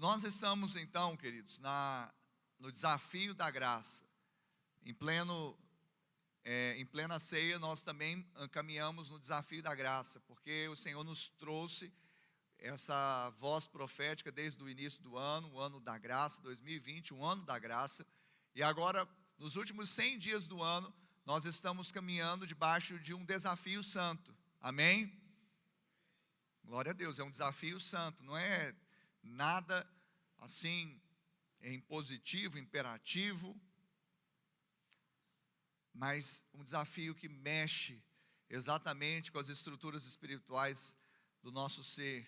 Nós estamos então, queridos, no desafio da graça. Em plena ceia, nós também caminhamos no desafio da graça, porque o Senhor nos trouxe essa voz profética desde o início do ano, o ano da graça, 2020, um ano da graça. E agora, nos últimos 100 dias do ano, nós estamos caminhando debaixo de um desafio santo. Amém? Glória a Deus, é um desafio santo, não é nada assim impositivo, imperativo, mas um desafio que mexe exatamente com as estruturas espirituais do nosso ser,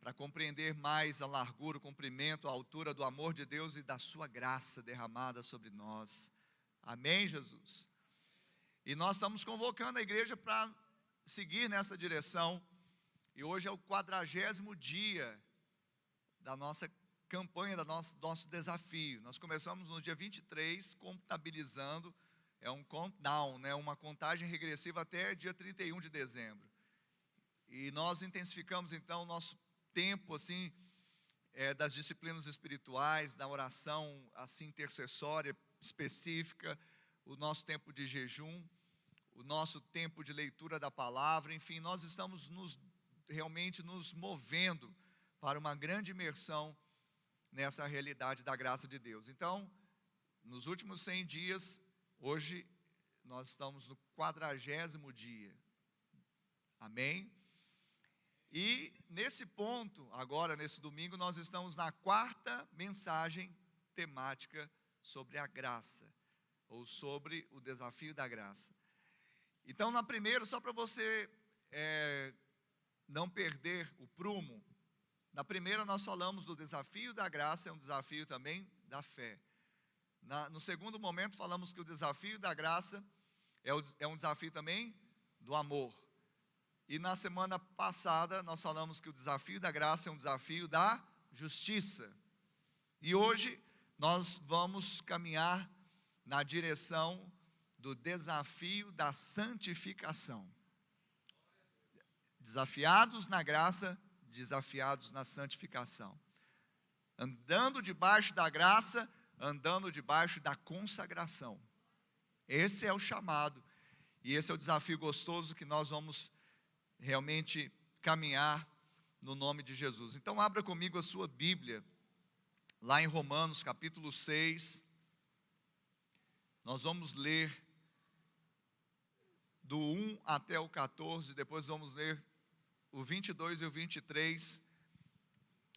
para compreender mais a largura, o comprimento, a altura do amor de Deus e da sua graça derramada sobre nós. Amém, Jesus? E nós estamos convocando a igreja para seguir nessa direção, e hoje é o 40º dia da nossa campanha, do nosso desafio. Nós começamos no dia 23, contabilizando, é um countdown, né, uma contagem regressiva até dia 31 de dezembro. E nós intensificamos então o nosso tempo assim, das disciplinas espirituais, da oração assim intercessória específica, o nosso tempo de jejum, o nosso tempo de leitura da palavra, enfim, nós estamos realmente nos movendo para uma grande imersão nessa realidade da graça de Deus. Então, nos últimos 100 dias, hoje nós estamos no 40º dia. Amém? E nesse ponto, agora nesse domingo, nós estamos na 4ª mensagem temática sobre a graça, ou sobre o desafio da graça. Então, na primeira, só para você não perder o prumo, na primeira nós falamos do desafio da graça, é um desafio também da fé. No segundo momento falamos que o desafio da graça é um desafio também do amor. E na semana passada nós falamos que o desafio da graça é um desafio da justiça. E hoje nós vamos caminhar na direção do desafio da santificação. Desafiados na graça, desafiados na santificação. Andando debaixo da graça, andando debaixo da consagração. Esse é o chamado, e esse é o desafio gostoso que nós vamos realmente caminhar no nome de Jesus. Então abra comigo a sua Bíblia, lá em Romanos capítulo 6, nós vamos ler do 1 até o 14, depois vamos ler o 22 e o 23,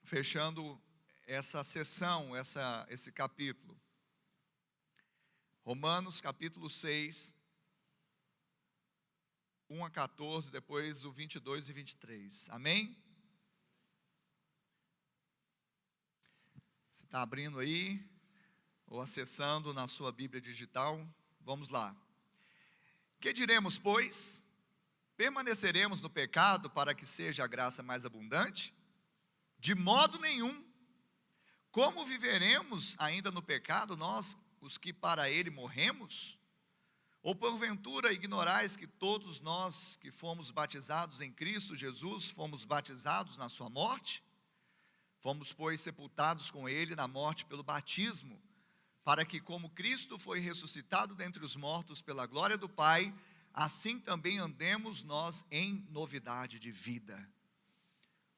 fechando essa sessão, esse capítulo. Romanos capítulo 6, 1 a 14, depois o 22 e 23. Amém? Você está abrindo aí, ou acessando na sua Bíblia digital? Vamos lá. Que diremos, pois? Permaneceremos no pecado para que seja a graça mais abundante? De modo nenhum. Como viveremos ainda no pecado, nós, os que para ele morremos? Ou porventura ignorais que todos nós que fomos batizados em Cristo Jesus, fomos batizados na sua morte? Fomos, pois, sepultados com ele na morte pelo batismo, para que como Cristo foi ressuscitado dentre os mortos pela glória do Pai, assim também andemos nós em novidade de vida.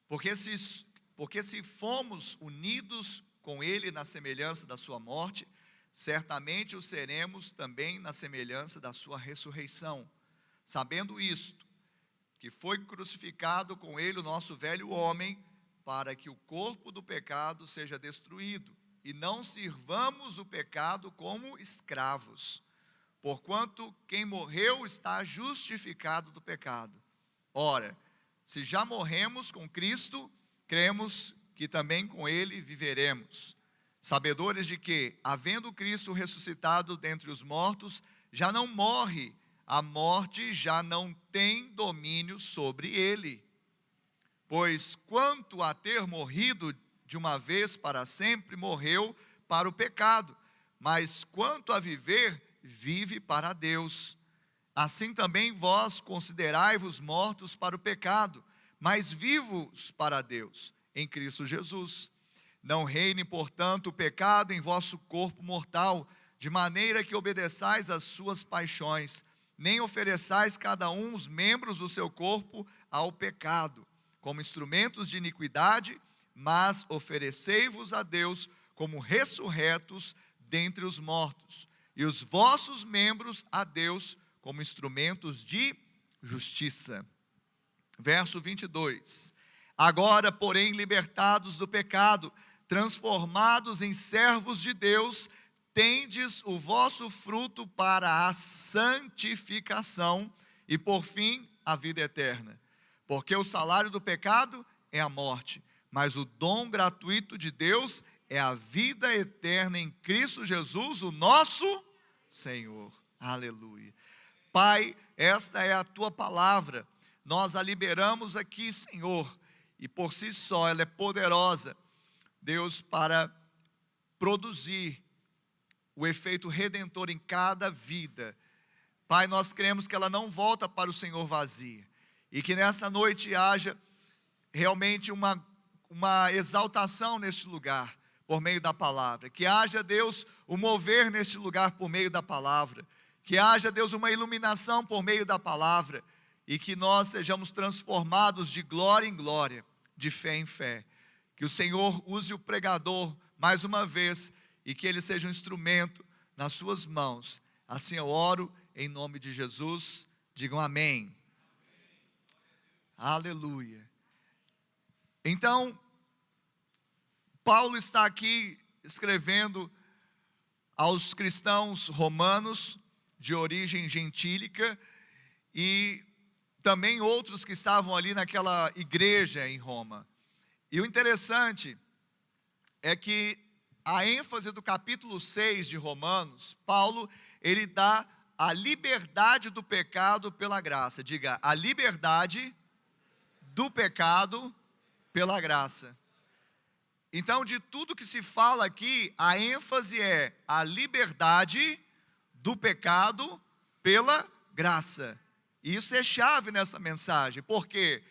Porque se fomos unidos com ele na semelhança da sua morte, certamente o seremos também na semelhança da sua ressurreição. Sabendo isto, que foi crucificado com ele o nosso velho homem, para que o corpo do pecado seja destruído, e não sirvamos o pecado como escravos. Porquanto quem morreu está justificado do pecado. Ora, se já morremos com Cristo, cremos que também com ele viveremos. Sabedores de que, havendo Cristo ressuscitado dentre os mortos, já não morre, a morte já não tem domínio sobre ele. Pois quanto a ter morrido de uma vez para sempre, morreu para o pecado, mas quanto a viver, vive para Deus. Assim também vós considerai-vos mortos para o pecado, mas vivos para Deus, em Cristo Jesus. Não reine, portanto, o pecado em vosso corpo mortal, de maneira que obedeçais às suas paixões, nem ofereçais cada um os membros do seu corpo ao pecado, como instrumentos de iniquidade, mas oferecei-vos a Deus como ressurretos dentre os mortos, e os vossos membros a Deus como instrumentos de justiça. Verso 22. Agora, porém, libertados do pecado, transformados em servos de Deus, tendes o vosso fruto para a santificação e, por fim, a vida eterna. Porque o salário do pecado é a morte, mas o dom gratuito de Deus é a vida eterna em Cristo Jesus, o nosso Senhor. Aleluia. Pai, esta é a tua palavra, nós a liberamos aqui, Senhor, e por si só ela é poderosa, Deus, para produzir o efeito redentor em cada vida. Pai, nós cremos que ela não volta para o Senhor vazia, e que nesta noite haja realmente uma exaltação neste lugar, por meio da palavra, que haja, Deus, o mover neste lugar por meio da palavra, que haja, Deus, uma iluminação por meio da palavra, e que nós sejamos transformados de glória em glória, de fé em fé. Que o Senhor use o pregador mais uma vez, e que ele seja um instrumento nas suas mãos. Assim eu oro em nome de Jesus. Digam amém. Aleluia. Então, Paulo está aqui escrevendo aos cristãos romanos de origem gentílica e também outros que estavam ali naquela igreja em Roma. E o interessante é que a ênfase do capítulo 6 de Romanos, Paulo, ele dá a liberdade do pecado pela graça. Diga, a liberdade do pecado pela graça. Então, de tudo que se fala aqui, a ênfase é a liberdade do pecado pela graça. E isso é chave nessa mensagem. Por quê?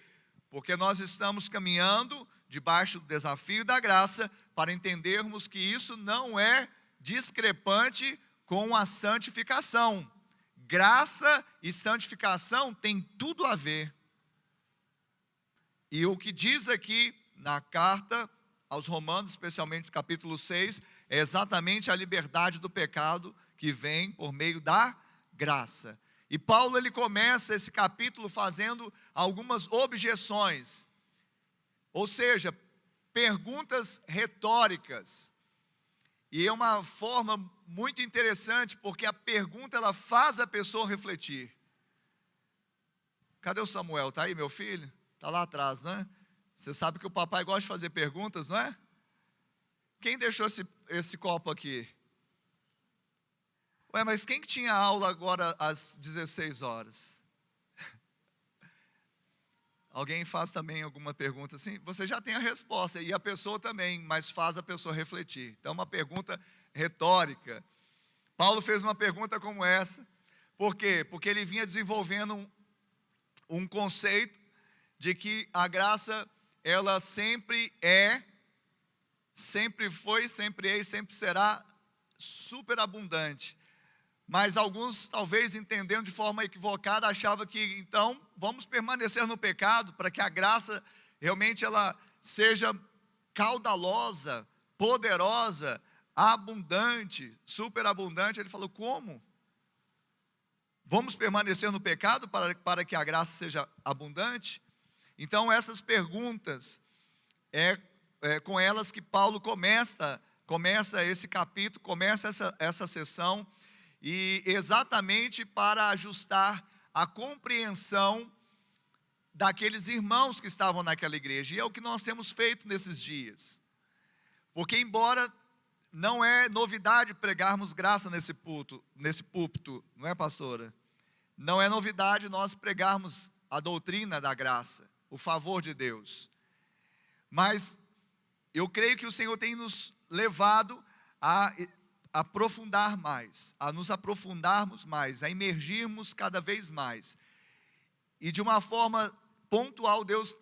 Porque nós estamos caminhando debaixo do desafio da graça para entendermos que isso não é discrepante com a santificação. Graça e santificação têm tudo a ver. E o que diz aqui na carta aos Romanos, especialmente no capítulo 6, é exatamente a liberdade do pecado que vem por meio da graça. E Paulo, ele começa esse capítulo fazendo algumas objeções, ou seja, perguntas retóricas. E é uma forma muito interessante, porque a pergunta, ela faz a pessoa refletir. Cadê o Samuel? Está aí, meu filho? Está lá atrás, né? Você sabe que o papai gosta de fazer perguntas, não é? Quem deixou esse copo aqui? Ué, mas quem que tinha aula agora às 16 horas? Alguém faz também alguma pergunta assim? Você já tem a resposta, e a pessoa também, mas faz a pessoa refletir. Então, uma pergunta retórica. Paulo fez uma pergunta como essa. Por quê? Porque ele vinha desenvolvendo um conceito de que a graça, ela sempre é, sempre foi, sempre é e sempre será superabundante. Mas alguns, talvez entendendo de forma equivocada, achavam que então vamos permanecer no pecado para que a graça realmente ela seja caudalosa, poderosa, abundante, superabundante. Ele falou, como? Vamos permanecer no pecado para que a graça seja abundante? Então essas perguntas, é com elas que Paulo começa esse capítulo, começa essa sessão, e exatamente para ajustar a compreensão daqueles irmãos que estavam naquela igreja. E é o que nós temos feito nesses dias. Porque embora não é novidade pregarmos graça nesse púlpito, não é, pastora? Não é novidade nós pregarmos a doutrina da graça, o favor de Deus. Mas eu creio que o Senhor tem nos levado a aprofundar mais, a nos aprofundarmos mais, a emergirmos cada vez mais. E de uma forma pontual, Deus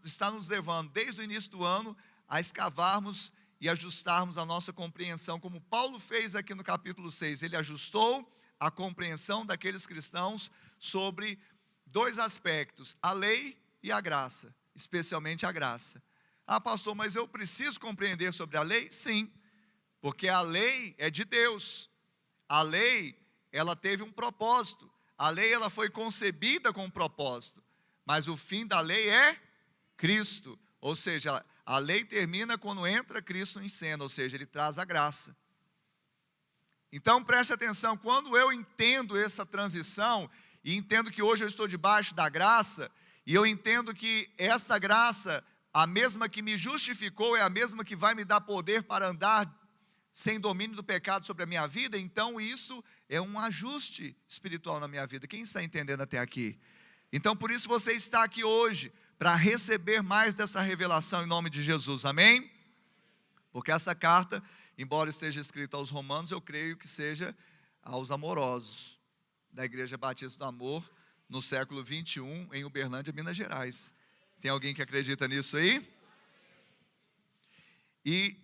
está nos levando, desde o início do ano, a escavarmos e ajustarmos a nossa compreensão, como Paulo fez aqui no capítulo 6. Ele ajustou a compreensão daqueles cristãos sobre dois aspectos, a lei e a graça, especialmente a graça. Ah, pastor, mas eu preciso compreender sobre a lei? Sim, porque a lei é de Deus. A lei, ela teve um propósito. A lei, ela foi concebida com um propósito. Mas o fim da lei é Cristo. Ou seja, a lei termina quando entra Cristo em cena, ou seja, ele traz a graça. Então preste atenção, quando eu entendo essa transição, e entendo que hoje eu estou debaixo da graça, e eu entendo que essa graça, a mesma que me justificou, é a mesma que vai me dar poder para andar sem domínio do pecado sobre a minha vida, então isso é um ajuste espiritual na minha vida. Quem está entendendo até aqui? Então por isso você está aqui hoje, para receber mais dessa revelação em nome de Jesus, amém? Porque essa carta, embora esteja escrita aos romanos, eu creio que seja aos amorosos da Igreja Batista do Amor, no século 21, em Uberlândia, Minas Gerais. Tem alguém que acredita nisso aí? E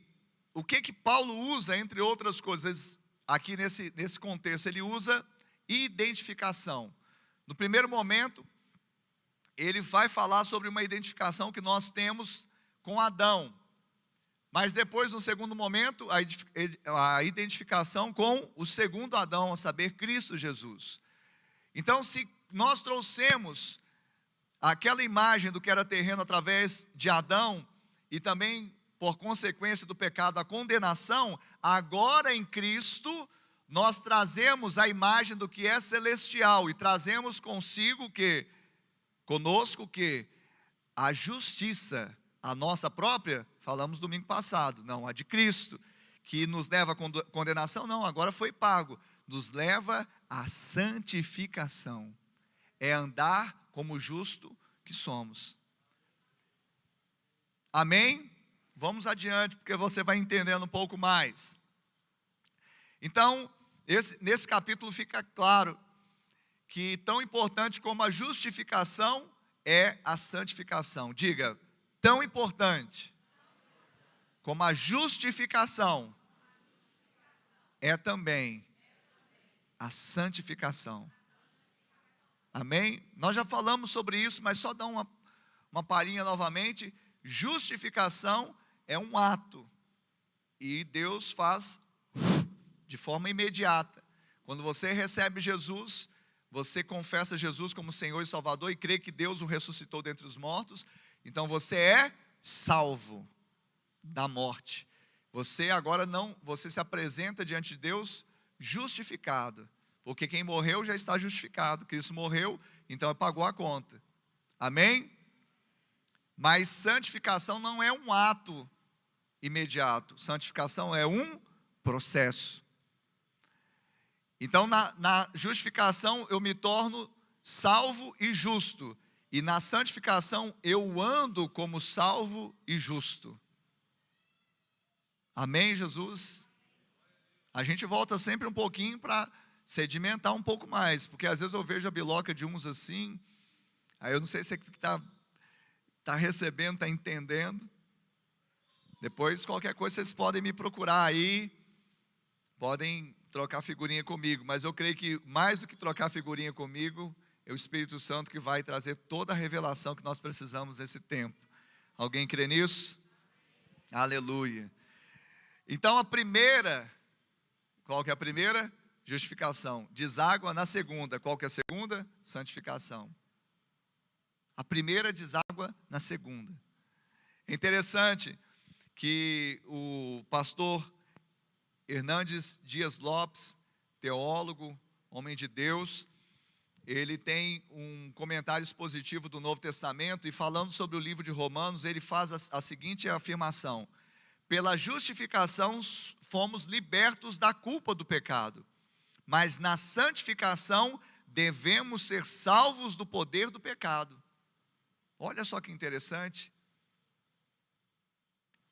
o que Paulo usa, entre outras coisas, aqui nesse contexto? Ele usa identificação. No primeiro momento, ele vai falar sobre uma identificação que nós temos com Adão. Mas depois, no segundo momento, a identificação com o segundo Adão, a saber, Cristo Jesus. Então, se nós trouxemos aquela imagem do que era terreno através de Adão, e também, por consequência do pecado, a condenação, agora em Cristo, nós trazemos a imagem do que é celestial, e trazemos consigo que conosco que a justiça, a nossa própria, falamos domingo passado, não, a de Cristo, que nos leva à condenação, não, agora foi pago, nos leva à santificação, é andar como justo que somos. Amém? Vamos adiante, porque você vai entendendo um pouco mais. Então, nesse capítulo fica claro que tão importante como a justificação é a santificação. Diga, tão importante como a justificação é também a santificação. Amém? Nós já falamos sobre isso, mas só dá uma palhinha novamente. Justificação é um ato, e Deus faz de forma imediata. Quando você recebe Jesus, você confessa Jesus como Senhor e Salvador e crê que Deus o ressuscitou dentre os mortos, então você é salvo da morte. Você agora você se apresenta diante de Deus justificado, porque quem morreu já está justificado. Cristo morreu, então pagou a conta. Amém? Mas santificação não é um ato imediato. Santificação é um processo. Então, na justificação, eu me torno salvo e justo. E na santificação, eu ando como salvo e justo. Amém, Jesus? A gente volta sempre um pouquinho para sedimentar um pouco mais. Porque às vezes eu vejo a biloca de uns assim. Aí eu não sei se é que está recebendo, está entendendo. Depois, qualquer coisa, vocês podem me procurar aí. Podem trocar figurinha comigo, mas eu creio que mais do que trocar figurinha comigo, é o Espírito Santo que vai trazer toda a revelação que nós precisamos nesse tempo. Alguém crê nisso? Aleluia. Então a primeira, qual que é a primeira? Justificação. Deságua na segunda, qual que é a segunda? Santificação. A primeira deságua na segunda. É interessante que o pastor Hernandes Dias Lopes, teólogo, homem de Deus, ele tem um comentário expositivo do Novo Testamento, e falando sobre o livro de Romanos, ele faz a seguinte afirmação: pela justificação fomos libertos da culpa do pecado, mas na santificação devemos ser salvos do poder do pecado. Olha só que interessante.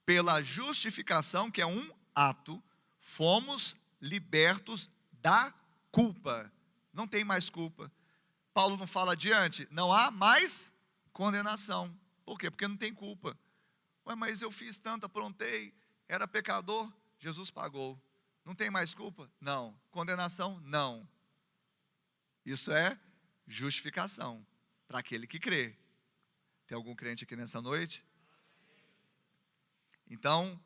Pela justificação, que é um ato, fomos libertos da culpa. Não tem mais culpa. Paulo não fala adiante, não há mais condenação. Por quê? Porque não tem culpa. Ué, mas eu fiz tanto, aprontei, era pecador, Jesus pagou. Não tem mais culpa? Não. Condenação? Não. Isso é justificação para aquele que crê. Tem algum crente aqui nessa noite? Então,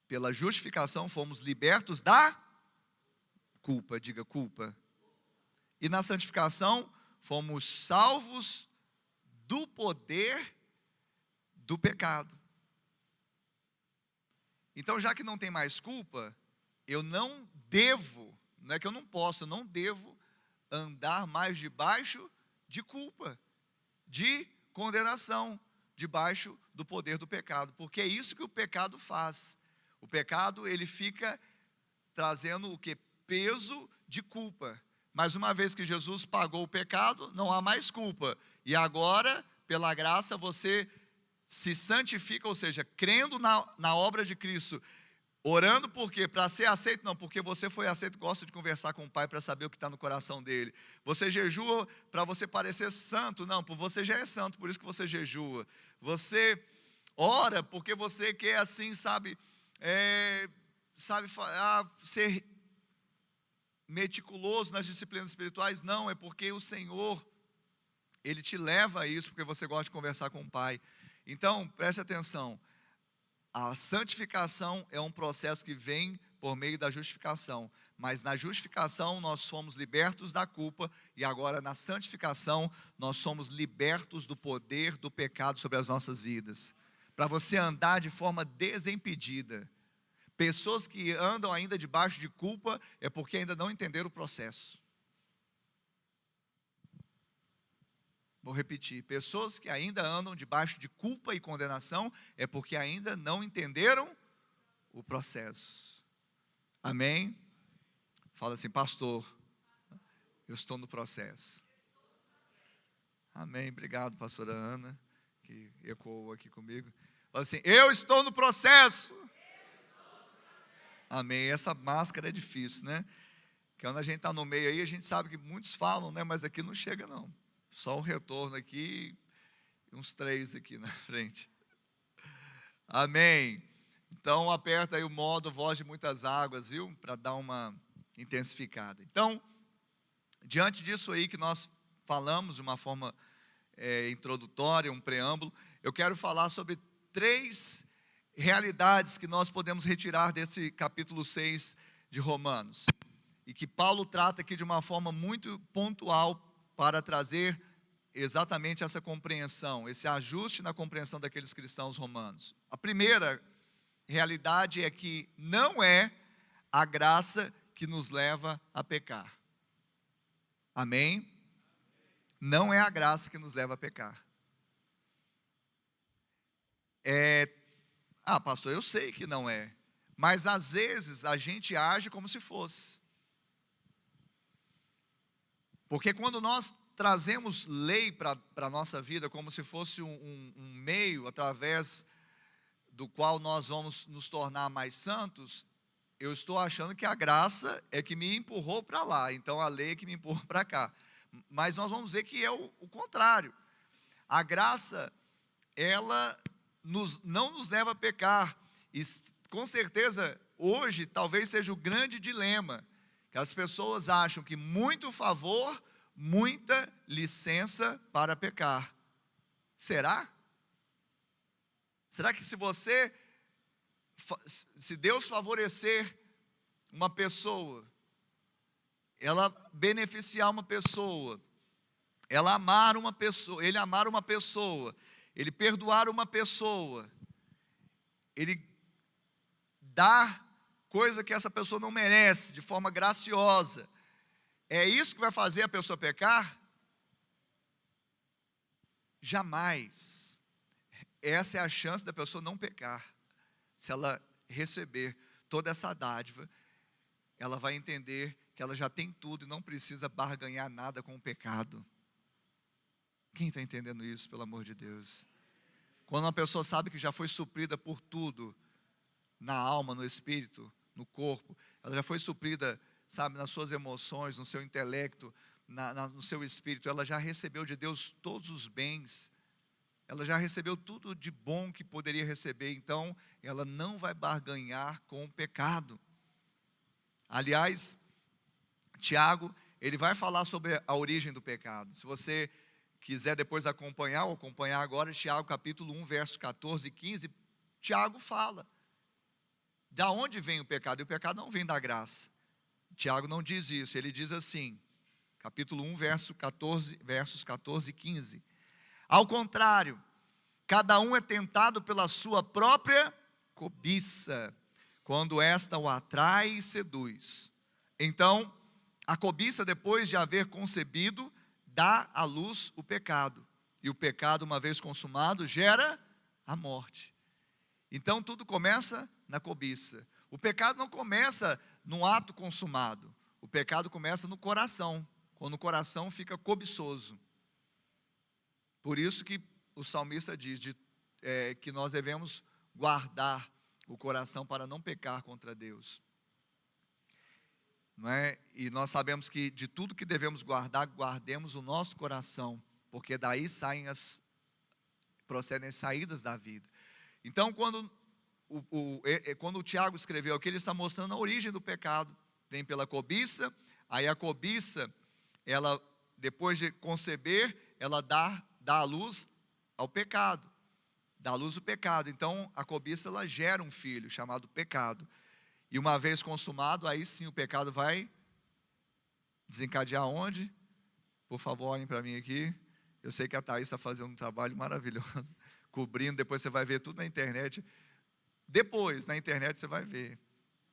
pela justificação fomos libertos da culpa, diga culpa. E na santificação fomos salvos do poder do pecado. Então, já que não tem mais culpa, eu não devo, não é que eu não posso, eu não devo andar mais debaixo de culpa, de condenação, debaixo do poder do pecado, porque é isso que o pecado faz. O pecado, ele fica trazendo o que? Peso de culpa. Mas uma vez que Jesus pagou o pecado, não há mais culpa. E agora, pela graça, você se santifica, ou seja, crendo na obra de Cristo. Orando por quê? Para ser aceito? Não, porque você foi aceito, gosta de conversar com o Pai para saber o que está no coração dele. Você jejua para você parecer santo? Não, por você já é santo, por isso que você jejua. Você ora porque você quer assim, sabe ser meticuloso nas disciplinas espirituais? Não, é porque o Senhor, Ele te leva a isso, porque você gosta de conversar com o Pai. Então, preste atenção. A santificação é um processo que vem por meio da justificação. Mas na justificação nós fomos libertos da culpa. E agora na santificação nós somos libertos do poder do pecado sobre as nossas vidas. Para você andar de forma desimpedida. Pessoas que andam ainda debaixo de culpa é porque ainda não entenderam o processo. Vou repetir, pessoas que ainda andam debaixo de culpa e condenação é porque ainda não entenderam o processo. Amém? Fala assim, pastor, eu estou no processo. Amém, obrigado, pastora Ana, que ecoou aqui comigo. Fala assim, eu estou no processo. Amém, essa máscara é difícil, né? Porque quando a gente está no meio aí, a gente sabe que muitos falam, né? Mas aqui não chega não. Só o retorno aqui, uns 3 aqui na frente. Amém. Então, aperta aí o modo voz de muitas águas, viu? Para dar uma intensificada. Então, diante disso aí que nós falamos de uma forma introdutória, um preâmbulo, eu quero falar sobre 3 realidades que nós podemos retirar desse capítulo 6 de Romanos. E que Paulo trata aqui de uma forma muito pontual para trazer exatamente essa compreensão, esse ajuste na compreensão daqueles cristãos romanos. A primeira realidade é que não é a graça que nos leva a pecar. Amém? Não é a graça que nos leva a pecar. Pastor, eu sei que não é, mas às vezes a gente age como se fosse. Porque quando nós trazemos lei para a nossa vida como se fosse um meio através do qual nós vamos nos tornar mais santos, eu estou achando que a graça é que me empurrou para lá, então a lei é que me empurra para cá. Mas nós vamos ver que é o contrário. A graça, ela não nos leva a pecar. E com certeza, hoje, talvez seja o grande dilema, que as pessoas acham que muito favor, muita licença para pecar. Será? Será que se Deus favorecer uma pessoa, ela beneficiar uma pessoa, ele amar uma pessoa, ele perdoar uma pessoa, ele dar coisa que essa pessoa não merece, de forma graciosa, é isso que vai fazer a pessoa pecar? Jamais. Essa é a chance da pessoa não pecar. Se ela receber toda essa dádiva, ela vai entender que ela já tem tudo e não precisa barganhar nada com o pecado. Quem está entendendo isso, pelo amor de Deus? Quando uma pessoa sabe que já foi suprida por tudo, na alma, no espírito, no corpo, ela já foi suprida, sabe, nas suas emoções, no seu intelecto, no seu espírito, ela já recebeu de Deus todos os bens, ela já recebeu tudo de bom que poderia receber, então ela não vai barganhar com o pecado. Aliás, Tiago, ele vai falar sobre a origem do pecado. Se você quiser depois acompanhar, ou acompanhar agora, Tiago capítulo 1, versos 14 e 15, Tiago fala da onde vem o pecado, e o pecado não vem da graça. Tiago não diz isso, ele diz assim, capítulo 1, versos 14 e 15. Ao contrário, cada um é tentado pela sua própria cobiça, quando esta o atrai e seduz. Então, a cobiça, depois de haver concebido, dá à luz o pecado. E o pecado, uma vez consumado, gera a morte. Então, tudo começa na cobiça. O pecado não começa no ato consumado. O pecado começa no coração, quando o coração fica cobiçoso. Por isso que o salmista diz que nós devemos guardar o coração para não pecar contra Deus. Não é? E nós sabemos que de tudo que devemos guardar, guardemos o nosso coração, porque daí procedem as saídas da vida. Então, quando o Tiago escreveu aqui, ele está mostrando a origem do pecado. Vem pela cobiça, aí a cobiça, ela, depois de conceber, ela dá à luz ao pecado. Dá à luz o pecado. Então, a cobiça, ela gera um filho, chamado pecado. E uma vez consumado, aí sim o pecado vai desencadear onde? Por favor, olhem para mim aqui. Eu sei que a Thaís está fazendo um trabalho maravilhoso, cobrindo, depois você vai ver tudo na internet. Depois, na internet você vai ver.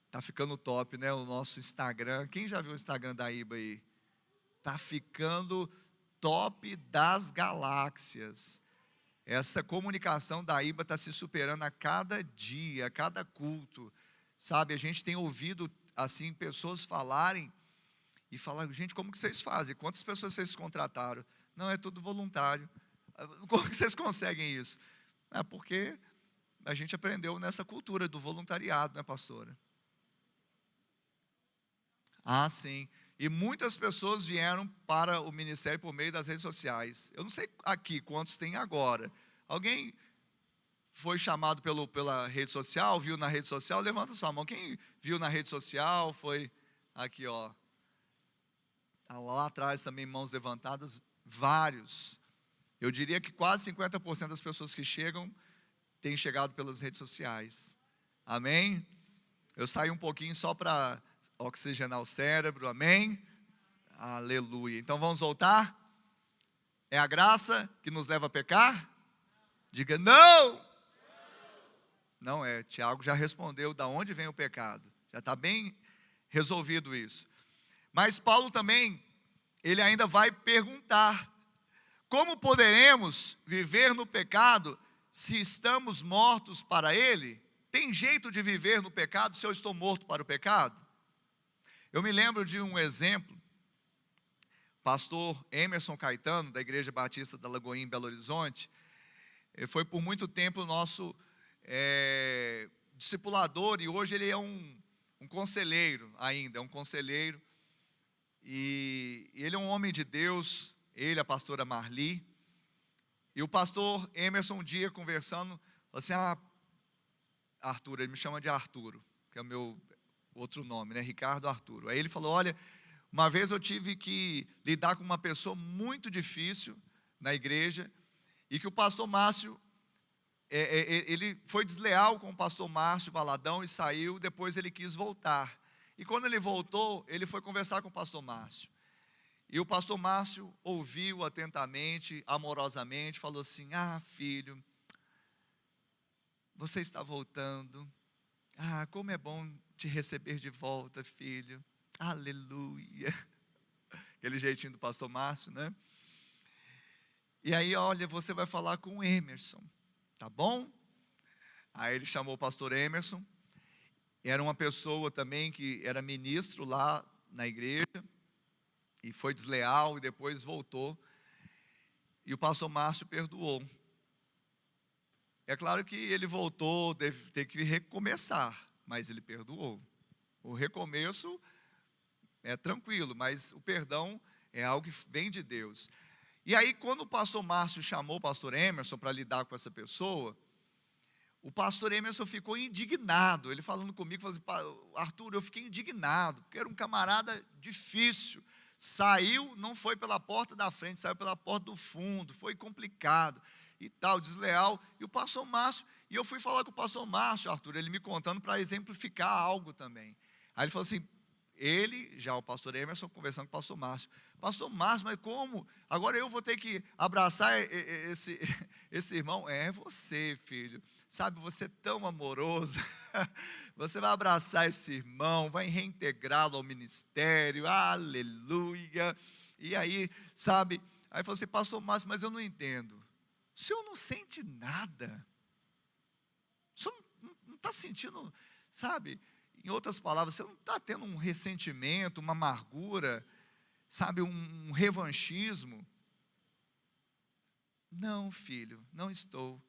Está ficando top, né? O nosso Instagram. Quem já viu o Instagram da Iba aí? Está ficando top das galáxias. Essa comunicação da Iba está se superando a cada dia, a cada culto. Sabe, a gente tem ouvido assim pessoas falarem e falar, gente, como que vocês fazem? Quantas pessoas vocês contrataram? Não, é tudo voluntário. Como que vocês conseguem isso? É porque a gente aprendeu nessa cultura do voluntariado, né, pastora? Ah, sim. E muitas pessoas vieram para o ministério por meio das redes sociais. Eu não sei aqui quantos tem agora. Alguém foi chamado pela rede social, viu na rede social? Levanta sua mão. Quem viu na rede social foi aqui, ó. Lá atrás também, mãos levantadas, vários. Eu diria que quase 50% das pessoas que chegam têm chegado pelas redes sociais. Amém? Eu saí um pouquinho só para oxigenar o cérebro, amém? Aleluia. Então vamos voltar? É a graça que nos leva a pecar? Diga não! Não é, Tiago já respondeu da onde vem o pecado. Já está bem resolvido isso. Mas Paulo também, ele ainda vai perguntar: como poderemos viver no pecado se estamos mortos para ele? Tem jeito de viver no pecado se eu estou morto para o pecado? Eu me lembro de um exemplo. Pastor Emerson Caetano, da Igreja Batista da Lagoinha, em Belo Horizonte, ele foi por muito tempo nosso discipulador, e hoje ele é um conselheiro ainda, é um conselheiro, e ele é um homem de Deus, ele, a pastora Marli, e o pastor Emerson um dia conversando, assim, Arthur, ele me chama de Arturo, que é o meu outro nome, né, Ricardo Arturo. Aí ele falou, olha, uma vez eu tive que lidar com uma pessoa muito difícil na igreja, e que o pastor Márcio, ele foi desleal com o pastor Márcio Valadão e saiu, depois ele quis voltar. E quando ele voltou, ele foi conversar com o pastor Márcio. E o pastor Márcio ouviu atentamente, amorosamente, falou assim, filho, você está voltando. Como é bom te receber de volta, filho. Aleluia. Aquele jeitinho do pastor Márcio, né? E aí, olha, você vai falar com o Emerson, tá bom? Aí ele chamou o pastor Emerson. Era uma pessoa também que era ministro lá na igreja, e foi desleal e depois voltou. E o pastor Márcio perdoou. É claro que ele voltou, deve ter que recomeçar, mas ele perdoou. O recomeço é tranquilo, mas o perdão é algo que vem de Deus. E aí, quando o pastor Márcio chamou o pastor Emerson para lidar com essa pessoa, o pastor Emerson ficou indignado. Ele falando comigo, falou assim: Arthur, eu fiquei indignado, porque era um camarada difícil. Saiu, não foi pela porta da frente, saiu pela porta do fundo, foi complicado e tal, desleal. E o pastor Márcio, e eu fui falar com o pastor Márcio, Arthur, ele me contando para exemplificar algo também. Aí ele falou assim, o pastor Emerson, conversando com o pastor Márcio, mas como? Agora eu vou ter que abraçar esse irmão? É você, filho. Sabe, você é tão amoroso. Você vai abraçar esse irmão, vai reintegrá-lo ao ministério. Aleluia. E aí, sabe, aí falou assim, pastor Márcio, mas eu não entendo. O senhor não sente nada. O senhor não está sentindo, sabe? Em outras palavras, você não está tendo um ressentimento, uma amargura, sabe, um revanchismo. Não, filho, não estou,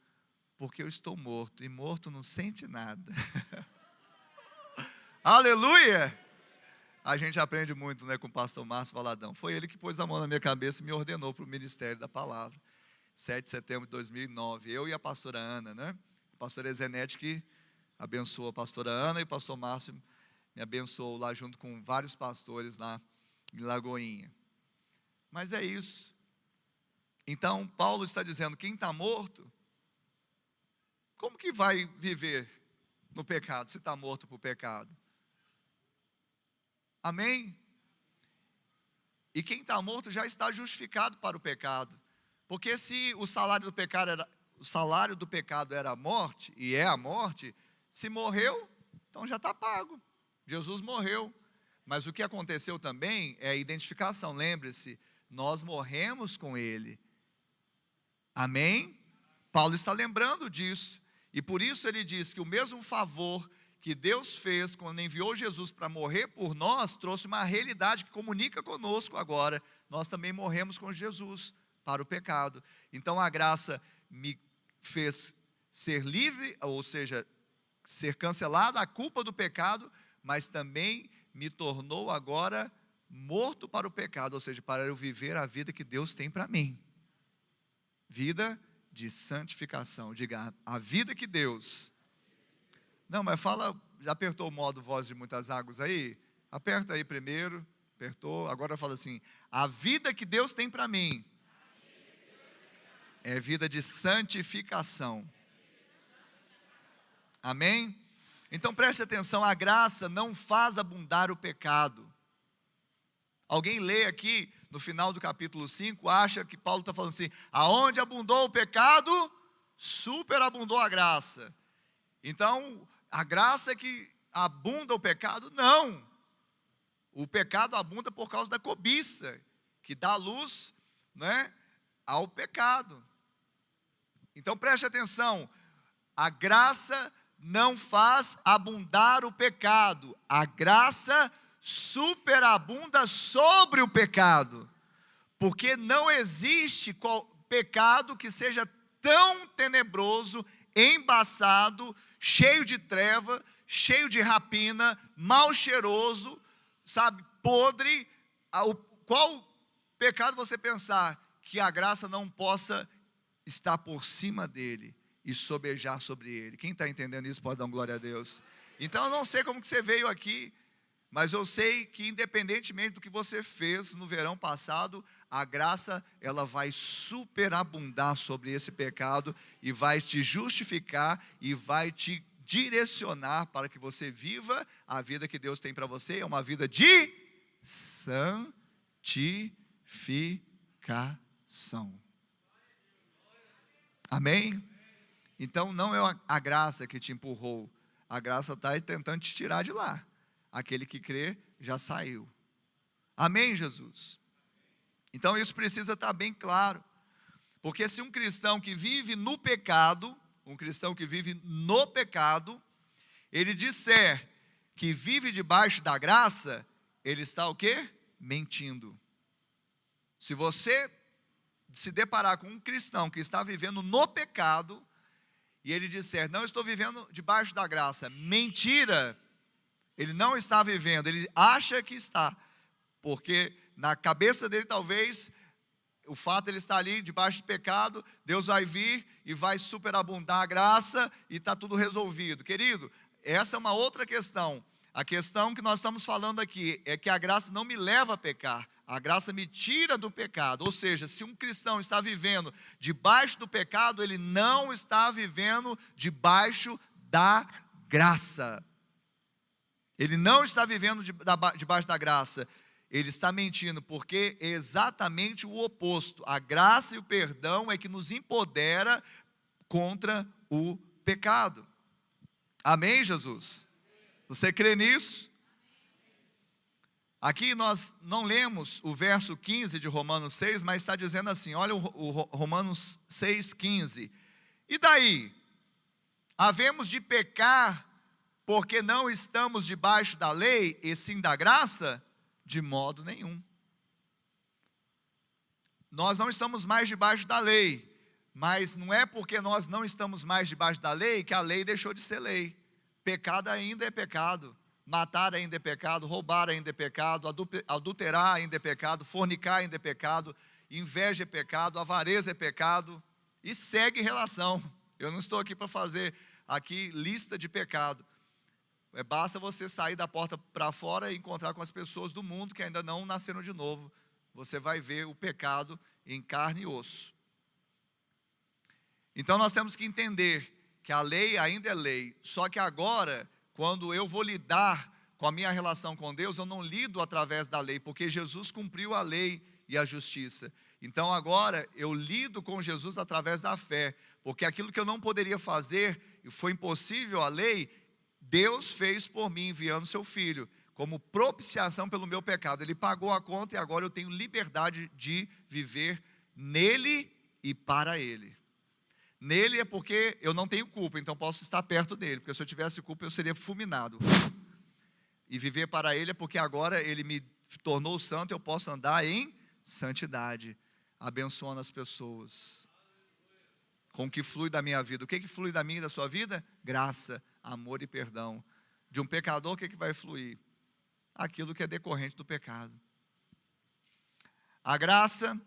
porque eu estou morto, e morto não sente nada. Aleluia! A gente aprende muito, né, com o pastor Márcio Valadão. Foi ele que pôs a mão na minha cabeça e me ordenou para o ministério da palavra. 7 de setembro de 2009, eu e a pastora Ana, né? A pastora Ezenete que abençoou a pastora Ana, e o pastor Márcio me abençoou lá junto com vários pastores lá em Lagoinha. Mas é isso. Então, Paulo está dizendo, quem está morto, como que vai viver no pecado, se está morto para o pecado? Amém? E quem está morto já está justificado para o pecado. Porque se o salário do pecado era a morte, e é a morte, se morreu, então já está pago. Jesus morreu. Mas o que aconteceu também é a identificação. Lembre-se, nós morremos com Ele. Amém? Paulo está lembrando disso. E por isso ele diz que o mesmo favor que Deus fez quando enviou Jesus para morrer por nós, trouxe uma realidade que comunica conosco agora. Nós também morremos com Jesus para o pecado. Então a graça me fez ser livre, ou seja, ser cancelada a culpa do pecado, mas também me tornou agora morto para o pecado, ou seja, para eu viver a vida que Deus tem para mim. Vida de santificação. Diga, a vida que Deus... Não, mas fala, já apertou o modo voz de muitas águas aí? Aperta aí primeiro, apertou, agora fala assim, a vida que Deus tem para mim é vida de santificação. Amém? Então preste atenção, a graça não faz abundar o pecado. Alguém lê aqui, no final do capítulo 5, acha que Paulo está falando assim, aonde abundou o pecado, superabundou a graça. Então, a graça é que abunda o pecado? Não. O pecado abunda por causa da cobiça, que dá luz, né, ao pecado. Então preste atenção, a graça não faz abundar o pecado, a graça superabunda sobre o pecado, porque não existe pecado que seja tão tenebroso, embaçado, cheio de treva, cheio de rapina, mal cheiroso, sabe, podre. Qual pecado você pensar que a graça não possa estar por cima dele e sobejar sobre ele? Quem está entendendo isso pode dar uma glória a Deus. Então eu não sei como que você veio aqui, mas eu sei que independentemente do que você fez no verão passado, a graça ela vai superabundar sobre esse pecado e vai te justificar e vai te direcionar para que você viva a vida que Deus tem para você. É uma vida de santificação. Amém? Então não é a graça que te empurrou, a graça está tentando te tirar de lá. Aquele que crê já saiu. Amém, Jesus? Então isso precisa estar bem claro, porque se um cristão que vive no pecado, ele disser que vive debaixo da graça, ele está o quê? Mentindo. Se você se deparar com um cristão que está vivendo no pecado, e ele disser, não estou vivendo debaixo da graça, mentira, ele não está vivendo, ele acha que está, porque na cabeça dele talvez o fato de ele estar ali debaixo de pecado, Deus vai vir e vai superabundar a graça e está tudo resolvido. Querido, essa é uma outra questão. A questão que nós estamos falando aqui é que a graça não me leva a pecar, a graça me tira do pecado. Ou seja, se um cristão está vivendo debaixo do pecado, ele não está vivendo debaixo da graça. Ele não está vivendo debaixo da graça. Ele está mentindo, porque é exatamente o oposto. A graça e o perdão é que nos empodera contra o pecado. Amém, Jesus? Você crê nisso? Aqui nós não lemos o verso 15 de Romanos 6, mas está dizendo assim, olha o Romanos 6,15. E daí? Havemos de pecar porque não estamos debaixo da lei, e sim da graça? De modo nenhum. Nós não estamos mais debaixo da lei, mas não é porque nós não estamos mais debaixo da lei que a lei deixou de ser lei. Pecado ainda é pecado, matar ainda é pecado, roubar ainda é pecado, adulterar ainda é pecado, fornicar ainda é pecado, inveja é pecado, avareza é pecado, e segue relação. Eu não estou aqui para fazer aqui lista de pecado. Basta você sair da porta para fora e encontrar com as pessoas do mundo que ainda não nasceram de novo. Você vai ver o pecado em carne e osso. Então nós temos que entender que a lei ainda é lei. Só que agora, quando eu vou lidar com a minha relação com Deus, eu não lido através da lei, porque Jesus cumpriu a lei e a justiça. Então agora eu lido com Jesus através da fé, porque aquilo que eu não poderia fazer, e foi impossível a lei, Deus fez por mim, enviando seu Filho, como propiciação pelo meu pecado. Ele pagou a conta e agora eu tenho liberdade de viver nele e para ele. Nele é porque eu não tenho culpa, então posso estar perto dele, porque se eu tivesse culpa eu seria fulminado. E viver para ele é porque agora ele me tornou santo, eu posso andar em santidade, abençoando as pessoas. Com o que flui da minha vida. O que flui da minha e da sua vida? Graça, amor e perdão. De um pecador, o que vai fluir? Aquilo que é decorrente do pecado. A graça,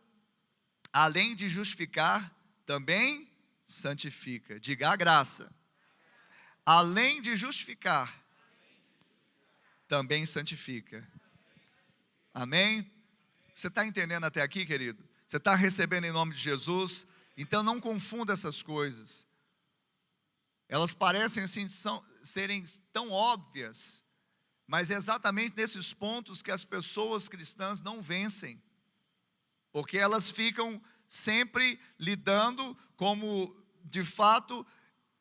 além de justificar, também santifica. Diga a graça. Além de justificar, também santifica. Amém? Você está entendendo até aqui, querido? Você está recebendo em nome de Jesus? Então não confunda essas coisas. Elas parecem assim, serem tão óbvias, mas é exatamente nesses pontos que as pessoas cristãs não vencem, porque elas ficam sempre lidando como, de fato,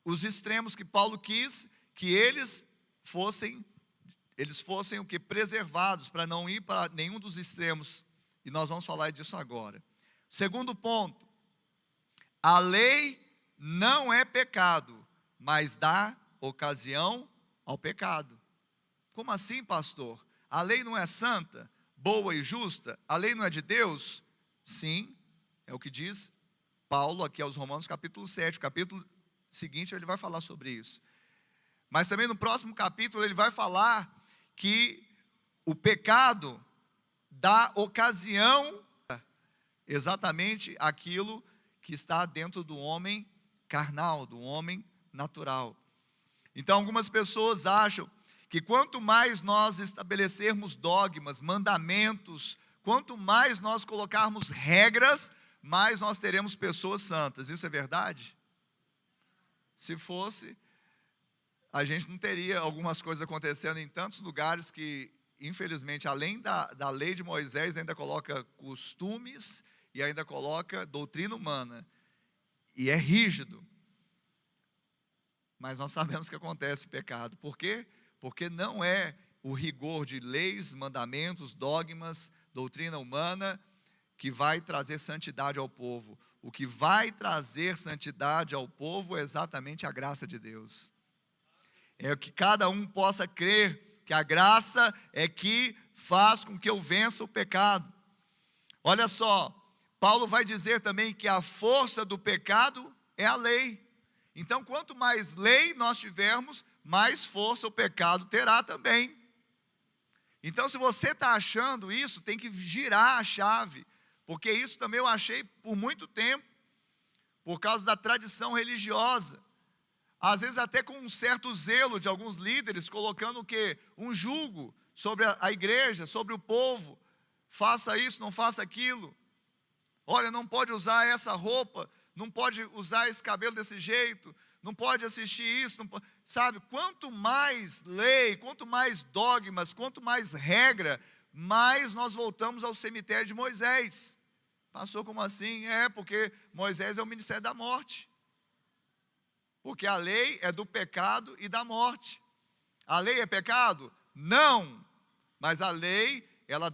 os extremos que Paulo quis que eles fossem o que? Preservados, para não ir para nenhum dos extremos, e nós vamos falar disso agora. Segundo ponto, a lei não é pecado, mas dá ocasião ao pecado. Como assim, pastor? A lei não é santa, boa e justa? A lei não é de Deus? Sim, é o que diz Paulo aqui aos Romanos capítulo 7. O capítulo seguinte ele vai falar sobre isso. Mas também no próximo capítulo ele vai falar que o pecado dá ocasião exatamente aquilo que está dentro do homem carnal, do homem natural. Então algumas pessoas acham que quanto mais nós estabelecermos dogmas, mandamentos, quanto mais nós colocarmos regras, mais nós teremos pessoas santas. Isso é verdade? Se fosse, a gente não teria algumas coisas acontecendo em tantos lugares que, infelizmente, além da lei de Moisés, ainda coloca costumes e ainda coloca doutrina humana, e é rígido, mas nós sabemos que acontece pecado. Por quê? Porque não é o rigor de leis, mandamentos, dogmas, doutrina humana, que vai trazer santidade ao povo. O que vai trazer santidade ao povo é exatamente a graça de Deus. É que cada um possa crer que a graça é que faz com que eu vença o pecado. Olha só, Paulo vai dizer também que a força do pecado é a lei. Então, quanto mais lei nós tivermos, mais força o pecado terá também. Então, se você está achando isso, tem que girar a chave, Porque isso também eu achei por muito tempo, por causa da tradição religiosa. Às vezes até com um certo zelo de alguns líderes, colocando o quê? Um jugo sobre a igreja, sobre o povo. Faça isso, não faça aquilo. Olha, não pode usar essa roupa, não pode usar esse cabelo desse jeito, não pode assistir isso, não pode. Sabe, quanto mais lei, quanto mais dogmas, quanto mais regra, mais nós voltamos ao cemitério de Moisés. Pastor, como assim? Porque Moisés é o ministério da morte. Porque a lei é do pecado e da morte. A lei é pecado? Não. Mas a lei, ela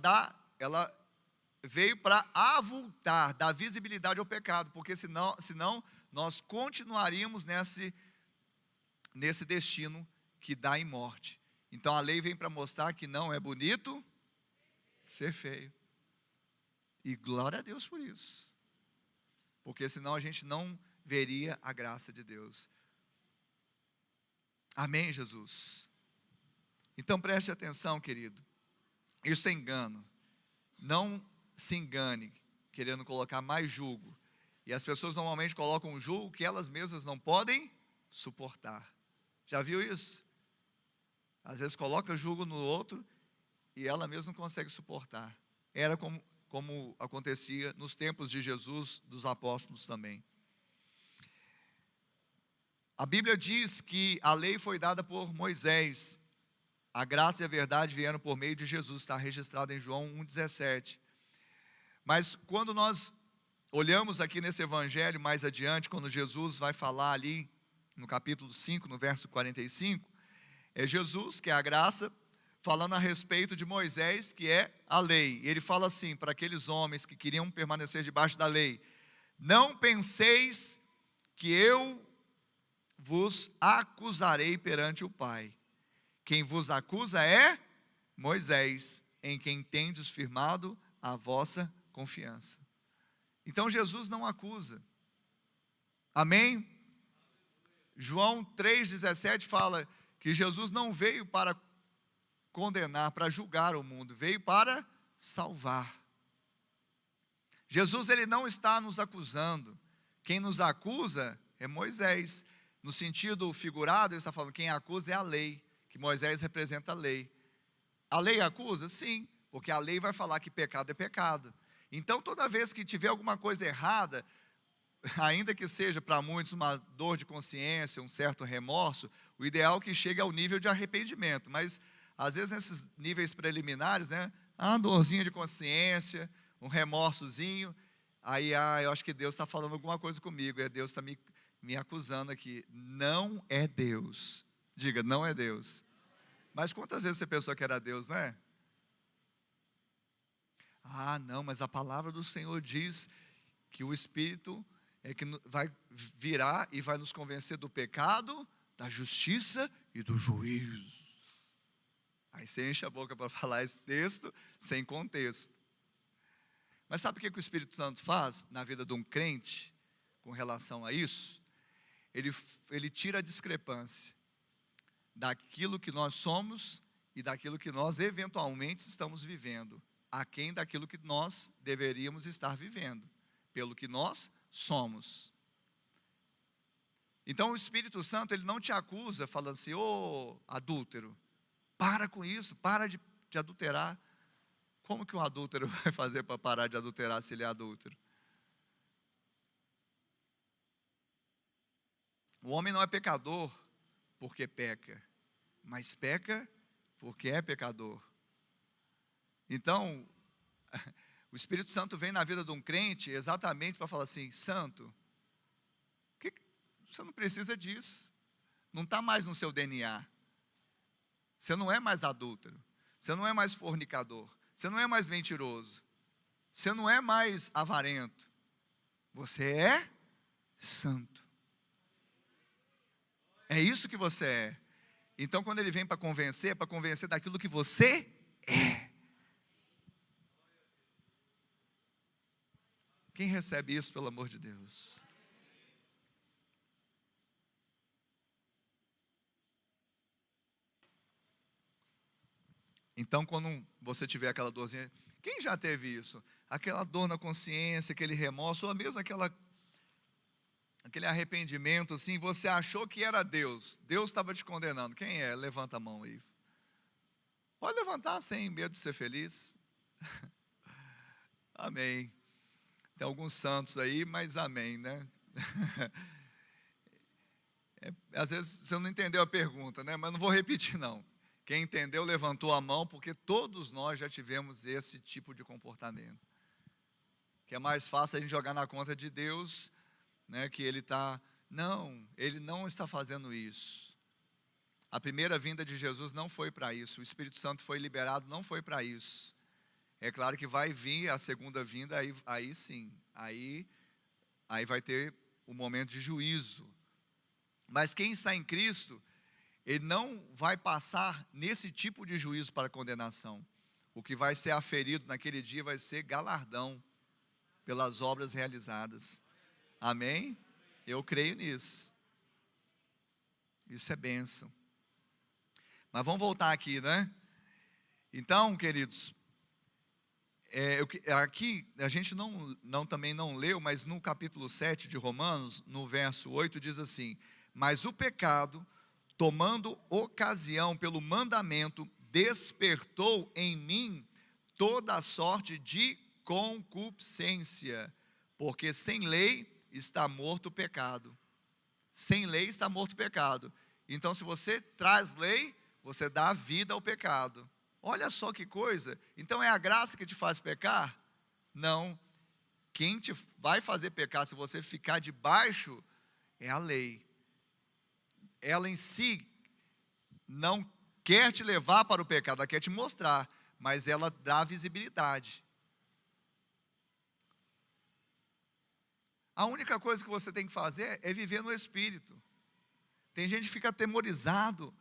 veio para avultar, dar visibilidade ao pecado, porque senão nós continuaríamos nesse destino que dá em morte. Então a lei vem para mostrar que não é bonito ser feio. E glória a Deus por isso. Porque senão a gente não veria a graça de Deus. Amém, Jesus? Então preste atenção, querido. Isso é engano. Não se engane, querendo colocar mais jugo. E as pessoas normalmente colocam um jugo que elas mesmas não podem suportar. Já viu isso? Às vezes coloca jugo no outro e ela mesma não consegue suportar. Era como acontecia nos tempos de Jesus, dos apóstolos também. A Bíblia diz que a lei foi dada por Moisés. A graça e a verdade vieram por meio de Jesus, está registrado em João 1,17. Mas quando nós olhamos aqui nesse evangelho mais adiante, quando Jesus vai falar ali no capítulo 5, no verso 45, é Jesus, que é a graça, falando a respeito de Moisés, que é a lei. Ele fala assim para aqueles homens que queriam permanecer debaixo da lei: não penseis que eu vos acusarei perante o Pai. Quem vos acusa é Moisés, em quem tendes firmado a vossa confiança. Então Jesus não acusa. Amém? João 3,17 fala que Jesus não veio para condenar, para julgar o mundo, veio para salvar. Jesus, ele não está nos acusando. Quem nos acusa é Moisés. No sentido figurado, ele está falando que quem acusa é a lei, que Moisés representa a lei. A lei acusa? Sim, porque a lei vai falar que pecado é pecado. Então, toda vez que tiver alguma coisa errada, ainda que seja para muitos uma dor de consciência, um certo remorso, o ideal é que chegue ao nível de arrependimento. Mas, às vezes, nesses níveis preliminares, uma dorzinha de consciência, um remorsozinho, aí, eu acho que Deus está falando alguma coisa comigo, Deus está me acusando aqui. Não é Deus. Diga, não é Deus. Mas quantas vezes você pensou que era Deus, não é? Não, mas a palavra do Senhor diz que o Espírito é que vai virar e vai nos convencer do pecado, da justiça e do juízo. Aí você enche a boca para falar esse texto sem contexto. Mas sabe o que o Espírito Santo faz na vida de um crente com relação a isso? Ele tira a discrepância daquilo que nós somos e daquilo que nós eventualmente estamos vivendo, aquém daquilo que nós deveríamos estar vivendo, pelo que nós somos. Então o Espírito Santo, ele não te acusa falando assim: ô adúltero, para com isso, para de adulterar. Como que um adúltero vai fazer para parar de adulterar se ele é adúltero? O homem não é pecador porque peca, mas peca porque é pecador. Então, o Espírito Santo vem na vida de um crente exatamente para falar assim: santo, você não precisa disso, não está mais no seu DNA, você não é mais adúltero, você não é mais fornicador, você não é mais mentiroso, você não é mais avarento, você é santo. É isso que você é. Então, quando ele vem para convencer, é para convencer daquilo que você é. Quem recebe isso, pelo amor de Deus? Então, quando você tiver aquela dorzinha, quem já teve isso? aquela dor na consciência, aquele remorso, ou mesmo aquele arrependimento, assim, você achou que era Deus estava te condenando. Quem é? Levanta a mão aí. Pode levantar sem medo de ser feliz. Amém. Tem alguns santos aí, mas amém, né? Às vezes você não entendeu a pergunta, né? Mas não vou repetir, não. Quem entendeu, levantou a mão, porque todos nós já tivemos esse tipo de comportamento. Que é mais fácil a gente jogar na conta de Deus, né? Que Ele não está fazendo isso. A primeira vinda de Jesus não foi para isso. O Espírito Santo foi liberado, não foi para isso. É claro que vai vir a segunda vinda, aí sim. Aí vai ter o momento de juízo. Mas quem está em Cristo, ele não vai passar nesse tipo de juízo para condenação. O que vai ser aferido naquele dia vai ser galardão pelas obras realizadas. Amém? Eu creio nisso. Isso é bênção. Mas vamos voltar aqui, né? Então, queridos, aqui a gente também não leu, mas no capítulo 7 de Romanos, no verso 8, diz assim: mas o pecado, tomando ocasião pelo mandamento, despertou em mim toda a sorte de concupiscência, porque sem lei está morto o pecado. Sem lei está morto o pecado. Então, se você traz lei, você dá vida ao pecado. Olha só que coisa. Então é a graça que te faz pecar? Não. Quem te vai fazer pecar, se você ficar debaixo, é a lei. Ela em si não quer te levar para o pecado, ela quer te mostrar, mas ela dá visibilidade. A única coisa que você tem que fazer é viver no Espírito. Tem gente que fica atemorizado,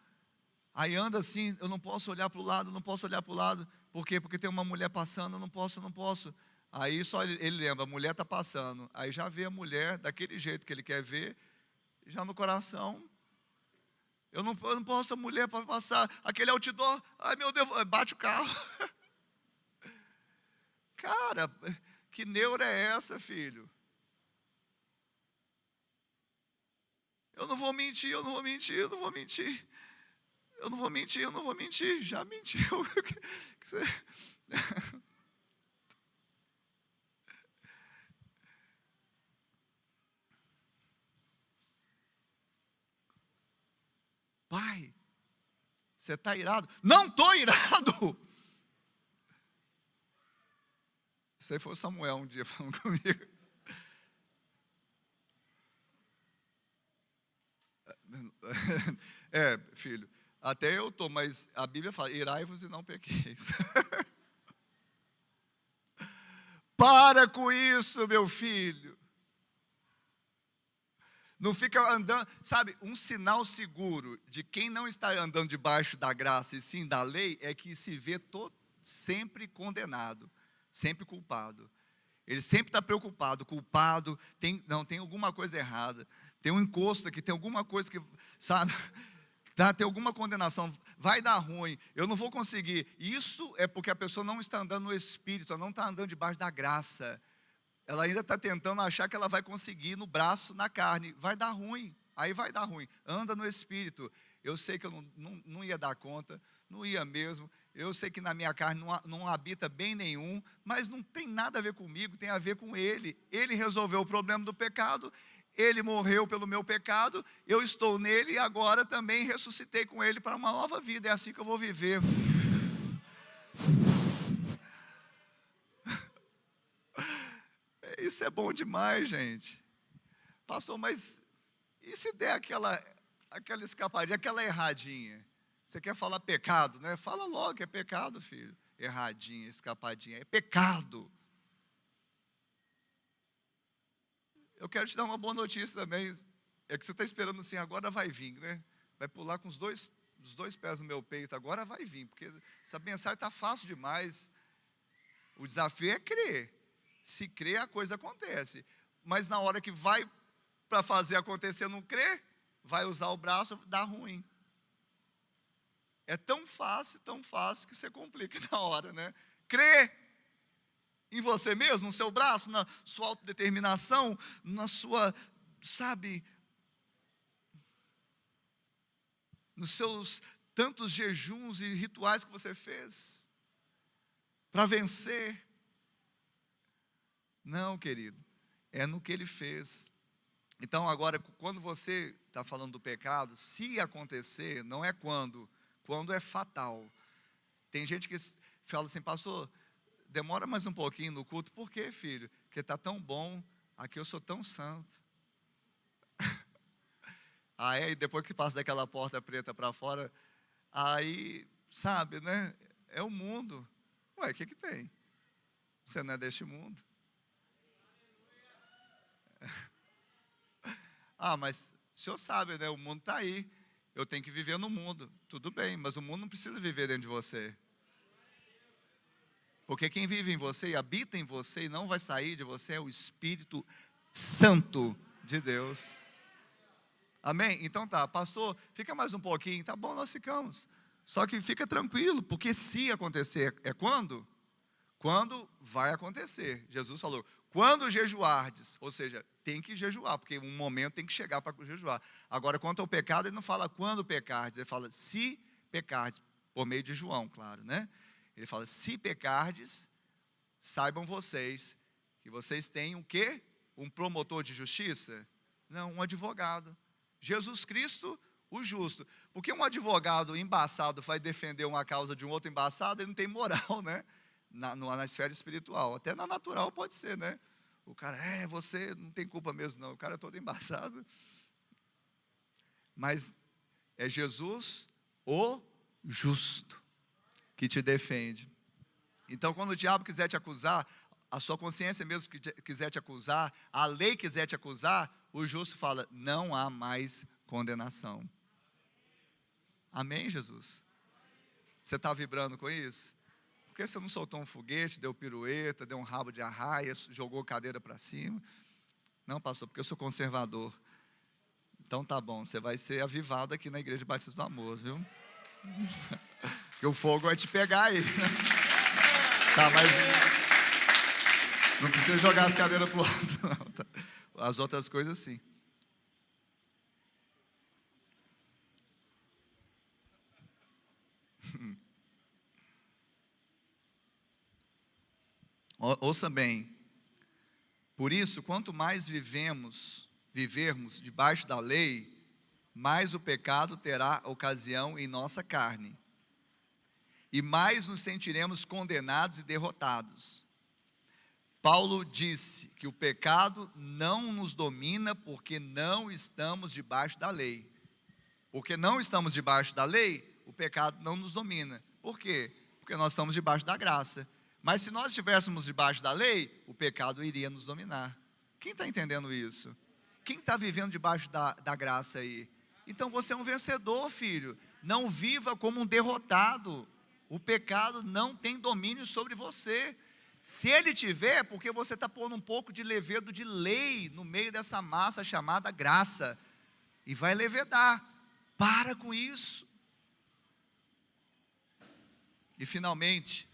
aí anda assim, eu não posso olhar para o lado, não posso olhar para o lado. Por quê? Porque tem uma mulher passando, eu não posso. Aí só ele lembra, a mulher está passando. Aí já vê a mulher daquele jeito que ele quer ver, já no coração. Eu não posso, a mulher para passar, aquele outdoor, ai meu Deus, bate o carro. Cara, que neura é essa, filho? Eu não vou mentir. Já mentiu. Pai, você está irado? Não estou irado. Isso aí foi o Samuel um dia falando comigo. Filho, até eu estou, mas a Bíblia fala, irai-vos e não pequeis. Para com isso, meu filho. Não fica andando, sabe, um sinal seguro de quem não está andando debaixo da graça e sim da lei, é que se vê sempre condenado, sempre culpado. Ele sempre está preocupado, culpado, tem alguma coisa errada, tem um encosto aqui, tem alguma coisa que, sabe, tem alguma condenação, vai dar ruim, eu não vou conseguir. Isso é porque a pessoa não está andando no Espírito, ela não está andando debaixo da graça. Ela ainda está tentando achar que ela vai conseguir no braço, na carne. Vai dar ruim, aí vai dar ruim. Anda no Espírito. Eu sei que eu não ia dar conta, não ia mesmo. Eu sei que na minha carne não habita bem nenhum, mas não tem nada a ver comigo, tem a ver com Ele. Ele resolveu o problema do pecado, Ele morreu pelo meu pecado, eu estou nele e agora também ressuscitei com Ele para uma nova vida. É assim que eu vou viver. Isso é bom demais, gente. Pastor, mas e se der aquela escapadinha, aquela erradinha? Você quer falar pecado, né? Fala logo, é pecado, filho. Erradinha, escapadinha, é pecado. Eu quero te dar uma boa notícia também. É que você está esperando assim, agora vai vir, né? Vai pular com os dois pés no meu peito, agora vai vir. Porque essa mensagem está fácil demais. O desafio é crer. Se crer, a coisa acontece. Mas na hora que vai para fazer acontecer, não crer, vai usar o braço, dá ruim. É tão fácil que você complica na hora, né? Crer. Em você mesmo, no seu braço, na sua autodeterminação, na sua, sabe, nos seus tantos jejuns e rituais que você fez para vencer. Não, querido, é no que ele fez. Então agora, quando você está falando do pecado, se acontecer, não é quando é fatal. Tem gente que fala assim, pastor, demora mais um pouquinho no culto. Por quê, filho? Porque está tão bom, aqui eu sou tão santo. E depois que passa daquela porta preta para fora, aí, sabe, né? É o mundo. Ué, o que tem? Você não é deste mundo. Mas o senhor sabe, né? O mundo está aí. Eu tenho que viver no mundo. Tudo bem, mas o mundo não precisa viver dentro de você. Porque quem vive em você e habita em você e não vai sair de você é o Espírito Santo de Deus. Amém? Então tá, pastor, fica mais um pouquinho. Tá bom, nós ficamos. Só que fica tranquilo, porque se acontecer, é quando? Quando vai acontecer. Jesus falou, quando jejuardes, ou seja, tem que jejuar, porque um momento tem que chegar para jejuar. Agora, quanto ao pecado, ele não fala quando pecardes, ele fala se pecardes, por meio de João, claro, né? Ele fala, se pecardes, saibam vocês, que vocês têm o quê? Um promotor de justiça? Não, um advogado. Jesus Cristo, o justo. Porque um advogado embaçado vai defender uma causa de um outro embaçado, ele não tem moral, né? Na esfera espiritual, até na natural pode ser, né? O cara, você não tem culpa mesmo não, o cara é todo embaçado. Mas é Jesus, o justo, que te defende. Então quando o diabo quiser te acusar, a sua consciência mesmo quiser te acusar, a lei quiser te acusar, o justo fala, não há mais condenação. Amém, Jesus? Você está vibrando com isso? Por que você não soltou um foguete, deu pirueta, deu um rabo de arraia, jogou cadeira para cima? Não, pastor, porque eu sou conservador. Então tá bom, você vai ser avivado aqui na Igreja Batista do Amor, viu? Que o fogo vai te pegar aí. Tá, mas não precisa jogar as cadeiras pro lado, não. Tá? As outras coisas sim. Ouça bem, por isso, quanto mais vivermos debaixo da lei, mais o pecado terá ocasião em nossa carne, e mais nos sentiremos condenados e derrotados. Paulo disse que o pecado não nos domina porque não estamos debaixo da lei. Porque não estamos debaixo da lei, o pecado não nos domina. Por quê? Porque nós estamos debaixo da graça. Mas se nós estivéssemos debaixo da lei, o pecado iria nos dominar. Quem está entendendo isso? Quem está vivendo debaixo da graça aí? Então você é um vencedor, filho. Não viva como um derrotado. O pecado não tem domínio sobre você. Se ele tiver, é porque você está pondo um pouco de levedo de lei no meio dessa massa chamada graça. E vai levedar. Para com isso. E finalmente,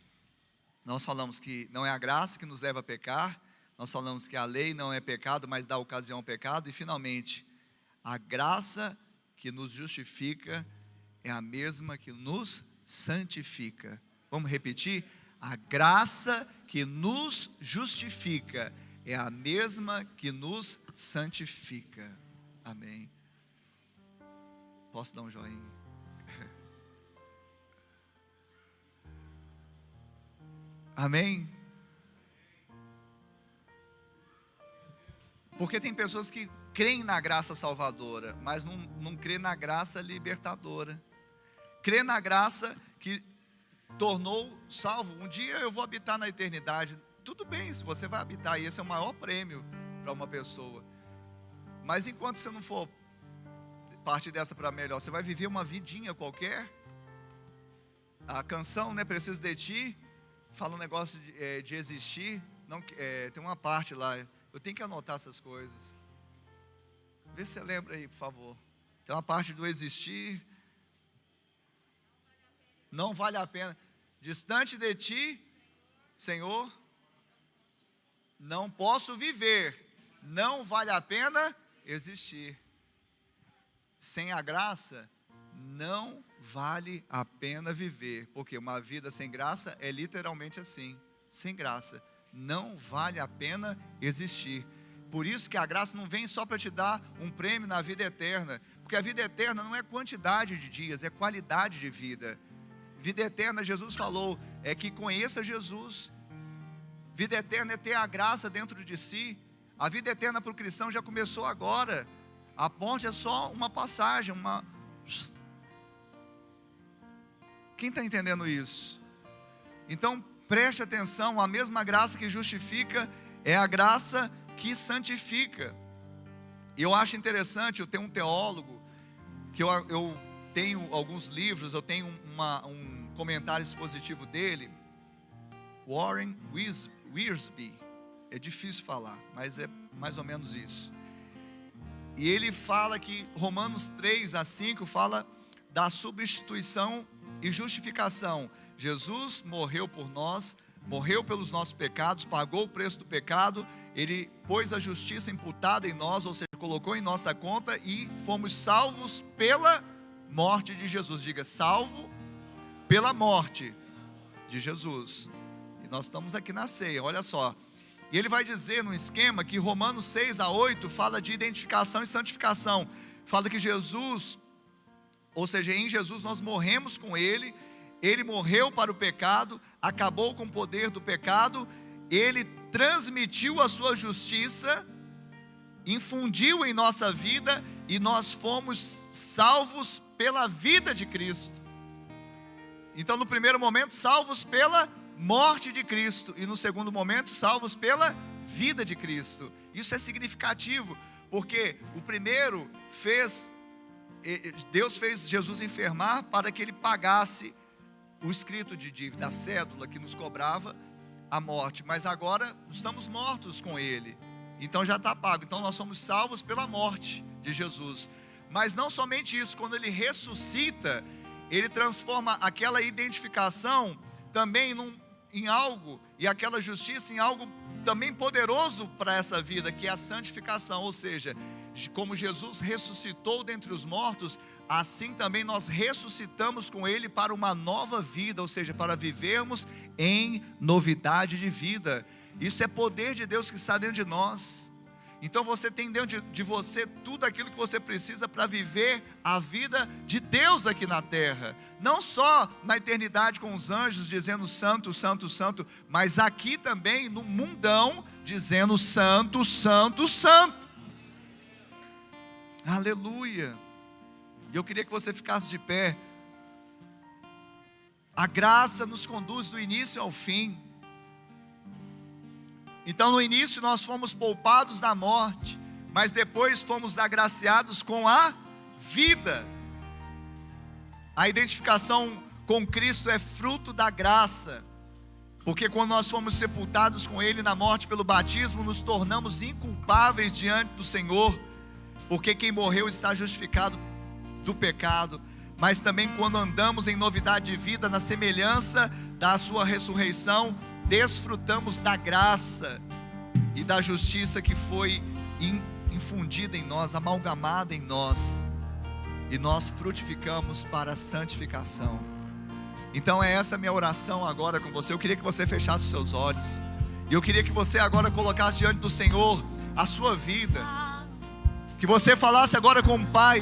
nós falamos que não é a graça que nos leva a pecar, nós falamos que a lei não é pecado, mas dá ocasião ao pecado, e finalmente, a graça que nos justifica é a mesma que nos santifica. Vamos repetir? A graça que nos justifica é a mesma que nos santifica. Amém. Posso dar um joinha? Amém? Porque tem pessoas que creem na graça salvadora, mas não crê na graça libertadora. Crê na graça que tornou salvo. Um dia eu vou habitar na eternidade. Tudo bem, se você vai habitar, e esse é o maior prêmio para uma pessoa. Mas enquanto você não for partir dessa para melhor, você vai viver uma vidinha qualquer. A canção, né, Preciso de Ti, fala um negócio de existir. Não, tem uma parte lá, eu tenho que anotar essas coisas. Vê se você lembra aí, por favor. Tem uma parte do existir. Não vale a pena. Distante de Ti, Senhor, não posso viver, não vale a pena existir. Sem a graça, não vale a pena viver, porque uma vida sem graça é literalmente assim, sem graça, não vale a pena existir. Por isso que a graça não vem só para te dar um prêmio na vida eterna, porque a vida eterna não é quantidade de dias, é qualidade de vida. Vida eterna, Jesus falou, é que conheça Jesus. Vida eterna é ter a graça dentro de si. A vida eterna para o cristão já começou agora. A morte é só uma passagem, Quem está entendendo isso? Então preste atenção, a mesma graça que justifica é a graça que santifica. E eu acho interessante, eu tenho um teólogo, que eu tenho alguns livros, eu tenho um comentário expositivo dele, Warren Wiersbe, é difícil falar, mas é mais ou menos isso. E ele fala que Romanos 3:5 fala da substituição e justificação. Jesus morreu por nós, morreu pelos nossos pecados, pagou o preço do pecado, Ele pôs a justiça imputada em nós, ou seja, colocou em nossa conta e fomos salvos pela morte de Jesus. Diga, salvo pela morte de Jesus. E nós estamos aqui na ceia, olha só. E ele vai dizer no esquema que Romanos 6:8 fala de identificação e santificação. Fala que Jesus, ou seja, em Jesus nós morremos com Ele. Ele morreu para o pecado, acabou com o poder do pecado, Ele transmitiu a sua justiça, infundiu em nossa vida e nós fomos salvos pela vida de Cristo. Então no primeiro momento salvos pela morte de Cristo e no segundo momento salvos pela vida de Cristo. Isso é significativo, porque o primeiro Deus fez Jesus enfermar para que Ele pagasse o escrito de dívida, a cédula que nos cobrava a morte, mas agora estamos mortos com Ele, então já está pago, então nós somos salvos pela morte de Jesus. Mas não somente isso, quando Ele ressuscita, Ele transforma aquela identificação também em algo, e aquela justiça em algo também poderoso para essa vida, que é a santificação, ou seja, como Jesus ressuscitou dentre os mortos, assim também nós ressuscitamos com Ele para uma nova vida, ou seja, para vivermos em novidade de vida. Isso é poder de Deus que está dentro de nós. Então você tem dentro de você tudo aquilo que você precisa para viver a vida de Deus aqui na terra. Não só na eternidade com os anjos dizendo santo, santo, santo, mas aqui também no mundão dizendo santo, santo, santo. Aleluia. E eu queria que você ficasse de pé. A graça nos conduz do início ao fim. Então no início nós fomos poupados da morte, mas depois fomos agraciados com a vida. A identificação com Cristo é fruto da graça, porque quando nós fomos sepultados com Ele na morte pelo batismo, nos tornamos inculpáveis diante do Senhor, porque quem morreu está justificado do pecado. Mas também quando andamos em novidade de vida, na semelhança da sua ressurreição, desfrutamos da graça e da justiça que foi infundida em nós, amalgamada em nós, e nós frutificamos para a santificação. Então é essa minha oração agora com você. Eu queria que você fechasse os seus olhos, e eu queria que você agora colocasse diante do Senhor a sua vida, que você falasse agora com o Pai: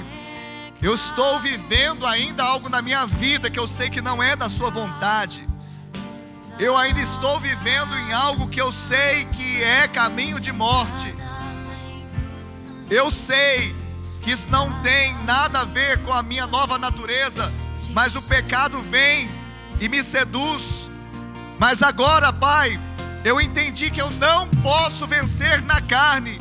eu estou vivendo ainda algo na minha vida que eu sei que não é da sua vontade. Eu ainda estou vivendo em algo que eu sei que é caminho de morte. Eu sei que isso não tem nada a ver com a minha nova natureza, mas o pecado vem e me seduz. Mas agora, Pai, eu entendi que eu não posso vencer na carne.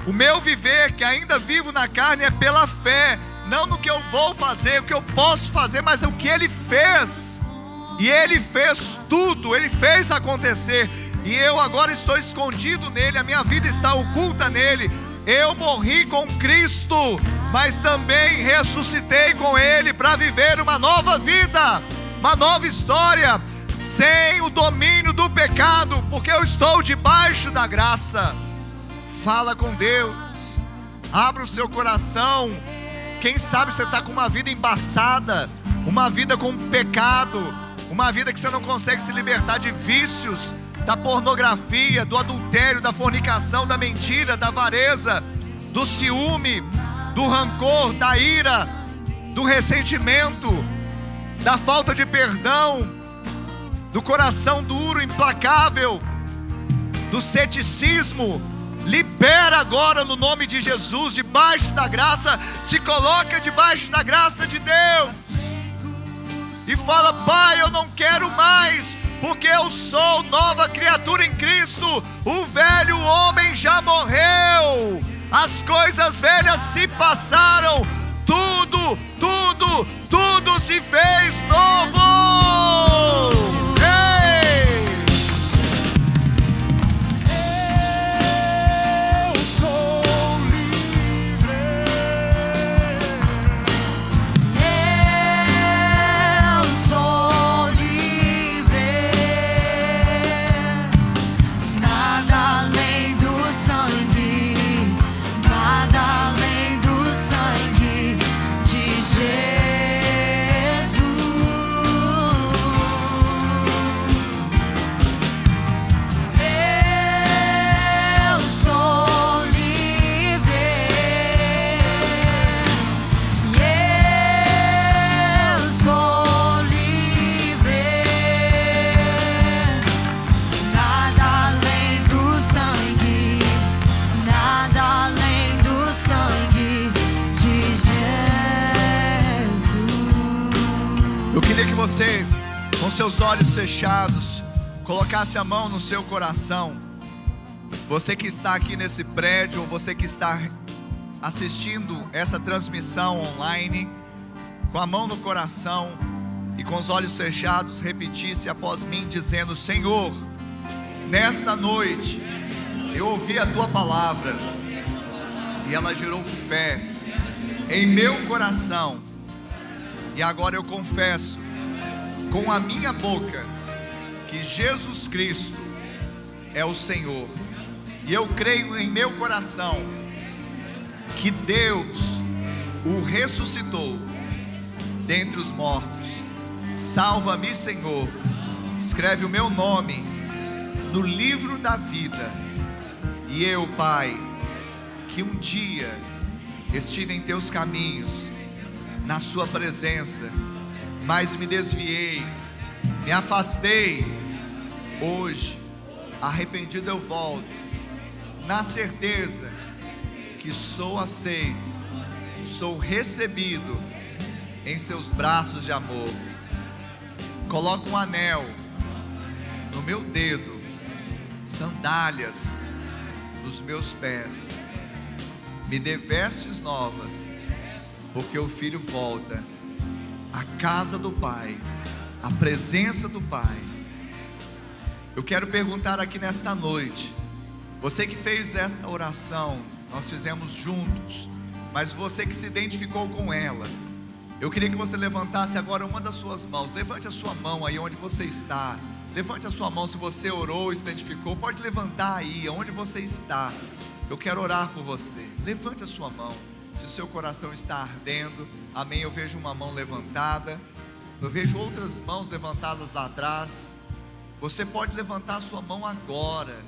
O meu viver, que ainda vivo na carne, é pela fé, não no que eu vou fazer, o que eu posso fazer, mas o que Ele fez. E Ele fez tudo, Ele fez acontecer, e eu agora estou escondido nele, a minha vida está oculta nele. Eu morri com Cristo, mas também ressuscitei com Ele para viver uma nova vida, uma nova história. sem o domínio do pecado, porque eu estou debaixo da graça. Fala com Deus, abra o seu coração. Quem sabe você está com uma vida embaçada, uma vida com pecado, uma vida que você não consegue se libertar de vícios, da pornografia, do adultério, da fornicação, da mentira, da avareza, do ciúme, do rancor, da ira, do ressentimento, da falta de perdão, do coração duro, implacável, do ceticismo. Libera agora no nome de Jesus, debaixo da graça. Se coloca debaixo da graça de Deus e fala: Pai, eu não quero mais, porque eu sou nova criatura em Cristo. O velho homem já morreu, as coisas velhas se passaram, tudo se fez novo. Você, com seus olhos fechados, colocasse a mão no seu coração. Você que está aqui nesse prédio, ou você que está assistindo essa transmissão online, com a mão no coração e com os olhos fechados, repetisse após mim dizendo: Senhor, nesta noite eu ouvi a tua palavra e ela gerou fé em meu coração, e agora eu confesso com a minha boca que Jesus Cristo é o Senhor, e eu creio em meu coração que Deus o ressuscitou dentre os mortos. Salva-me, Senhor, escreve o meu nome no livro da vida. E eu, Pai, que um dia estive em teus caminhos, na sua presença, mas me desviei, me afastei. Hoje, arrependido eu volto, na certeza que sou aceito, sou recebido em seus braços de amor. Coloca um anel no meu dedo, sandálias nos meus pés, me dê vestes novas, porque o filho volta a casa do Pai, a presença do Pai. Eu quero perguntar aqui nesta noite, você que fez esta oração, nós fizemos juntos, mas você que se identificou com ela, eu queria que você levantasse agora uma das suas mãos. Levante a sua mão aí onde você está. Levante a sua mão se você orou e se identificou. Pode levantar aí onde você está. Eu quero orar por você. Levante a sua mão. Se o seu coração está ardendo, amém. Eu vejo uma mão levantada, eu vejo outras mãos levantadas lá atrás. Você pode levantar a sua mão agora.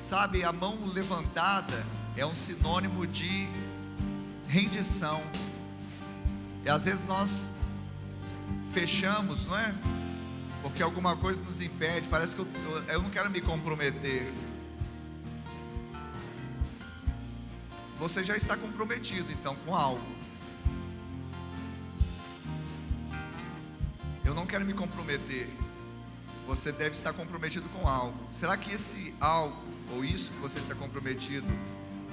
Sabe, a mão levantada é um sinônimo de rendição. E às vezes nós fechamos, não é? Porque alguma coisa nos impede. Parece que eu não quero me comprometer. Você já está comprometido então com algo. Eu não quero me comprometer. Você deve estar comprometido com algo. Será que esse algo, ou isso que você está comprometido,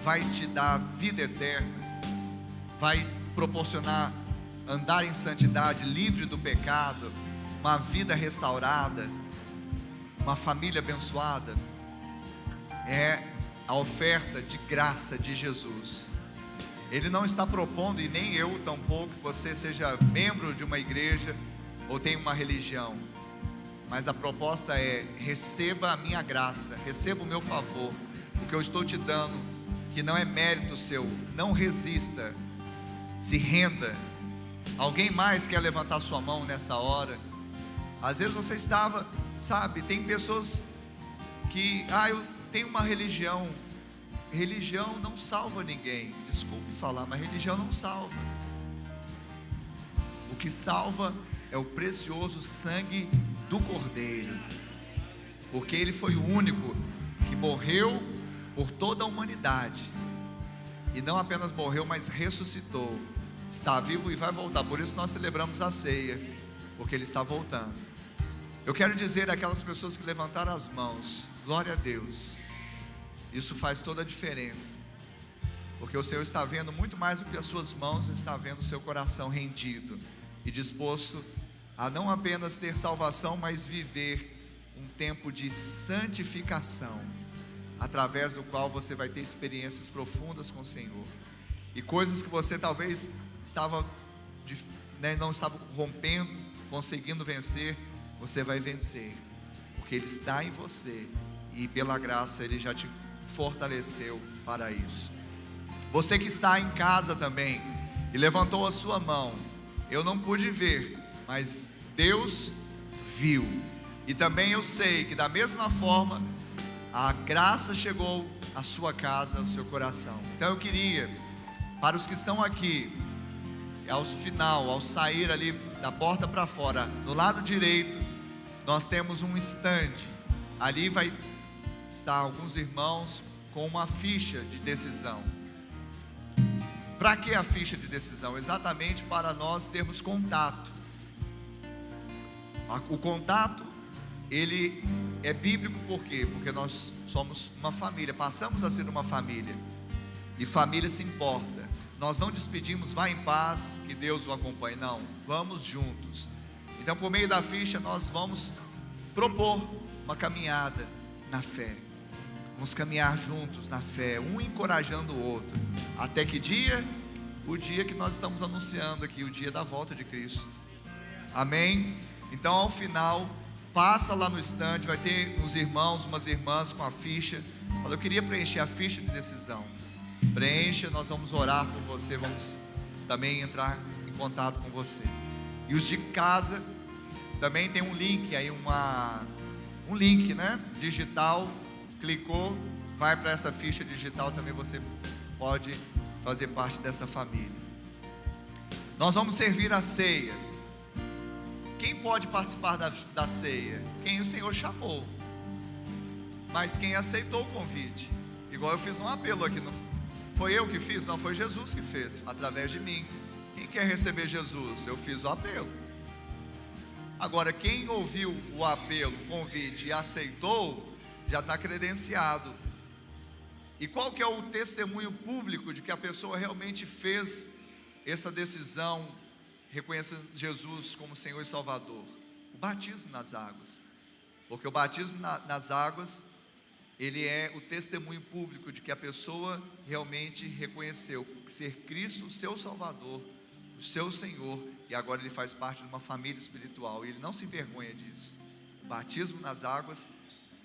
vai te dar vida eterna? Vai proporcionar andar em santidade, livre do pecado, uma vida restaurada, uma família abençoada? É a oferta de graça de Jesus. Ele não está propondo, e nem eu tampouco, que você seja membro de uma igreja ou tenha uma religião. mas a proposta é: receba a minha graça, receba o meu favor, o que eu estou te dando, que não é mérito seu. Não resista, se renda. Alguém mais quer levantar sua mão nessa hora? Às vezes você estava, sabe, tem pessoas que, eu tenho uma religião. Religião não salva ninguém. Desculpe falar, mas religião não salva. O que salva é o precioso sangue do Cordeiro, porque Ele foi o único que morreu por toda a humanidade, e não apenas morreu, mas ressuscitou, está vivo e vai voltar. Por isso nós celebramos a ceia, porque Ele está voltando. Eu quero dizer àquelas pessoas que levantaram as mãos: glória a Deus. Isso faz toda a diferença, porque o Senhor está vendo muito mais do que as suas mãos, está vendo o seu coração rendido e disposto a não apenas ter salvação, mas viver um tempo de santificação, através do qual você vai ter experiências profundas com o Senhor, e coisas que você talvez não estava rompendo, conseguindo vencer, você vai vencer, porque Ele está em você, e pela graça Ele já te fortaleceu para isso. Você que está em casa também e levantou a sua mão, eu não pude ver, mas Deus viu. E também eu sei que da mesma forma a graça chegou à sua casa, ao seu coração. Então eu queria, para os que estão aqui, ao sair ali da porta para fora, no lado direito, nós temos um stand. Ali vai estar alguns irmãos com uma ficha de decisão. Para que a ficha de decisão? Exatamente para nós termos contato. O contato, ele é bíblico. Por quê? Porque nós somos uma família, passamos a ser uma família, e família se importa. Nós não despedimos: vá em paz, que Deus o acompanhe. Não, vamos juntos. Então, por meio da ficha, nós vamos propor uma caminhada na fé. Vamos caminhar juntos na fé, um encorajando o outro. Até que dia? O dia que nós estamos anunciando aqui, o dia da volta de Cristo. Amém? Então, ao final, passa lá no estande, vai ter uns irmãos, umas irmãs com a ficha. Fala: eu queria preencher a ficha de decisão. Preencha, nós vamos orar por você, vamos também entrar em contato com você. E os de casa também tem um link aí, um link, digital. Clicou, vai para essa ficha digital, também você pode fazer parte dessa família. Nós vamos servir a ceia. Quem pode participar da ceia? Quem o Senhor chamou, mas quem aceitou o convite. Igual eu fiz um apelo aqui, não foi eu que fiz, não, foi Jesus que fez, através de mim. Quem quer receber Jesus? Eu fiz o apelo. Agora, quem ouviu o apelo, o convite e aceitou, já está credenciado. E qual que é o testemunho público de que a pessoa realmente fez essa decisão, reconhecendo Jesus como Senhor e Salvador? O batismo nas águas. Porque o batismo nas águas, ele é o testemunho público de que a pessoa realmente reconheceu ser Cristo o seu Salvador, o seu Senhor, e agora ele faz parte de uma família espiritual, e ele não se envergonha disso. O batismo nas águas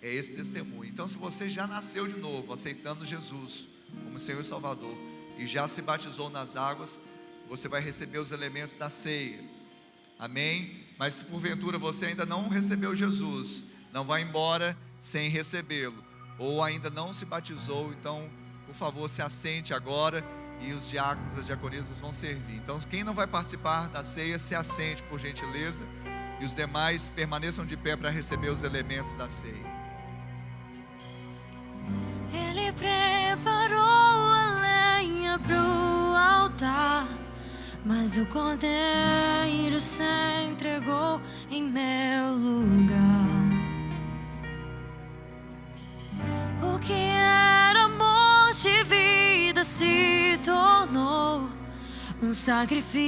é esse testemunho. Então, se você já nasceu de novo, aceitando Jesus como Senhor e Salvador, e já se batizou nas águas, você vai receber os elementos da ceia. Amém? Mas se porventura você ainda não recebeu Jesus, não vá embora sem recebê-lo, ou ainda não se batizou, então, por favor, se assente agora, e os diáconos, as diaconisas vão servir. Então, quem não vai participar da ceia, se assente, por gentileza, e os demais permaneçam de pé para receber os elementos da ceia. Ele preparou a lenha pro altar, mas o Cordeiro se entregou em meu lugar. O que era morte e vida se tornou um sacrifício.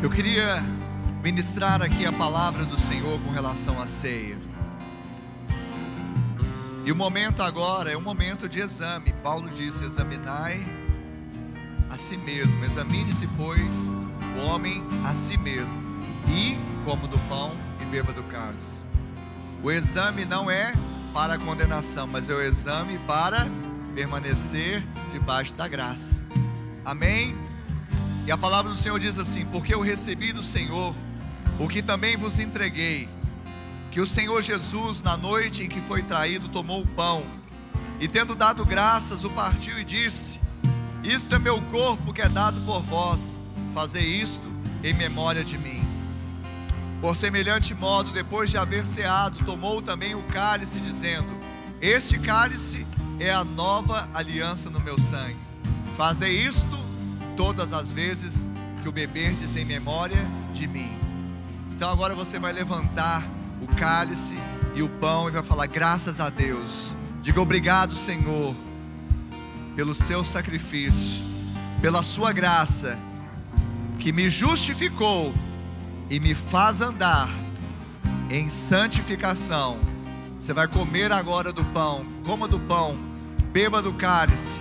Eu queria ministrar aqui a palavra do Senhor com relação à ceia. E o momento agora é um momento de exame. Paulo disse: examinai a si mesmo, examine-se, pois, o homem a si mesmo, e coma do pão e beba do cálice. O exame não é para a condenação, mas é o exame para permanecer debaixo da graça. Amém? E a palavra do Senhor diz assim: porque eu recebi do Senhor o que também vos entreguei, que o Senhor Jesus, na noite em que foi traído, tomou o pão, e tendo dado graças, o partiu e disse: isto é meu corpo que é dado por vós, fazei isto em memória de mim. Por semelhante modo, depois de haver ceado, tomou também o cálice, dizendo: este cálice é a nova aliança no meu sangue. Fazei isto todas as vezes que o beberdes em memória de mim. Então agora você vai levantar o cálice e o pão e vai falar: graças a Deus. Diga: obrigado, Senhor, pelo seu sacrifício, pela sua graça, que me justificou e me faz andar em santificação. Você vai comer agora do pão, coma do pão, beba do cálice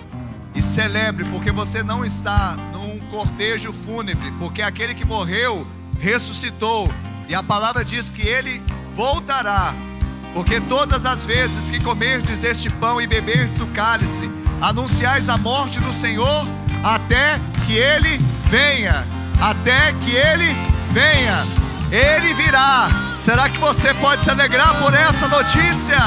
e celebre, porque você não está num cortejo fúnebre, porque aquele que morreu ressuscitou, e a palavra diz que ele voltará. Porque todas as vezes que comerdes este pão e beberdes do cálice, anunciais a morte do Senhor até que ele venha. Até que ele venha. Ele virá. Será que você pode se alegrar por essa notícia?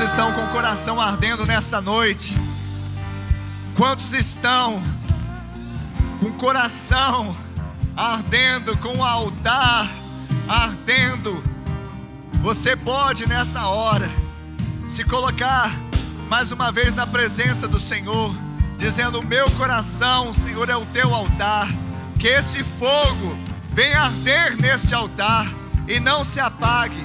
Quantos estão com o coração ardendo nesta noite? Quantos estão com o coração ardendo, com o altar ardendo? Você pode nessa hora se colocar mais uma vez na presença do Senhor, dizendo: meu coração, Senhor, é o teu altar. Que esse fogo venha arder neste altar e não se apague.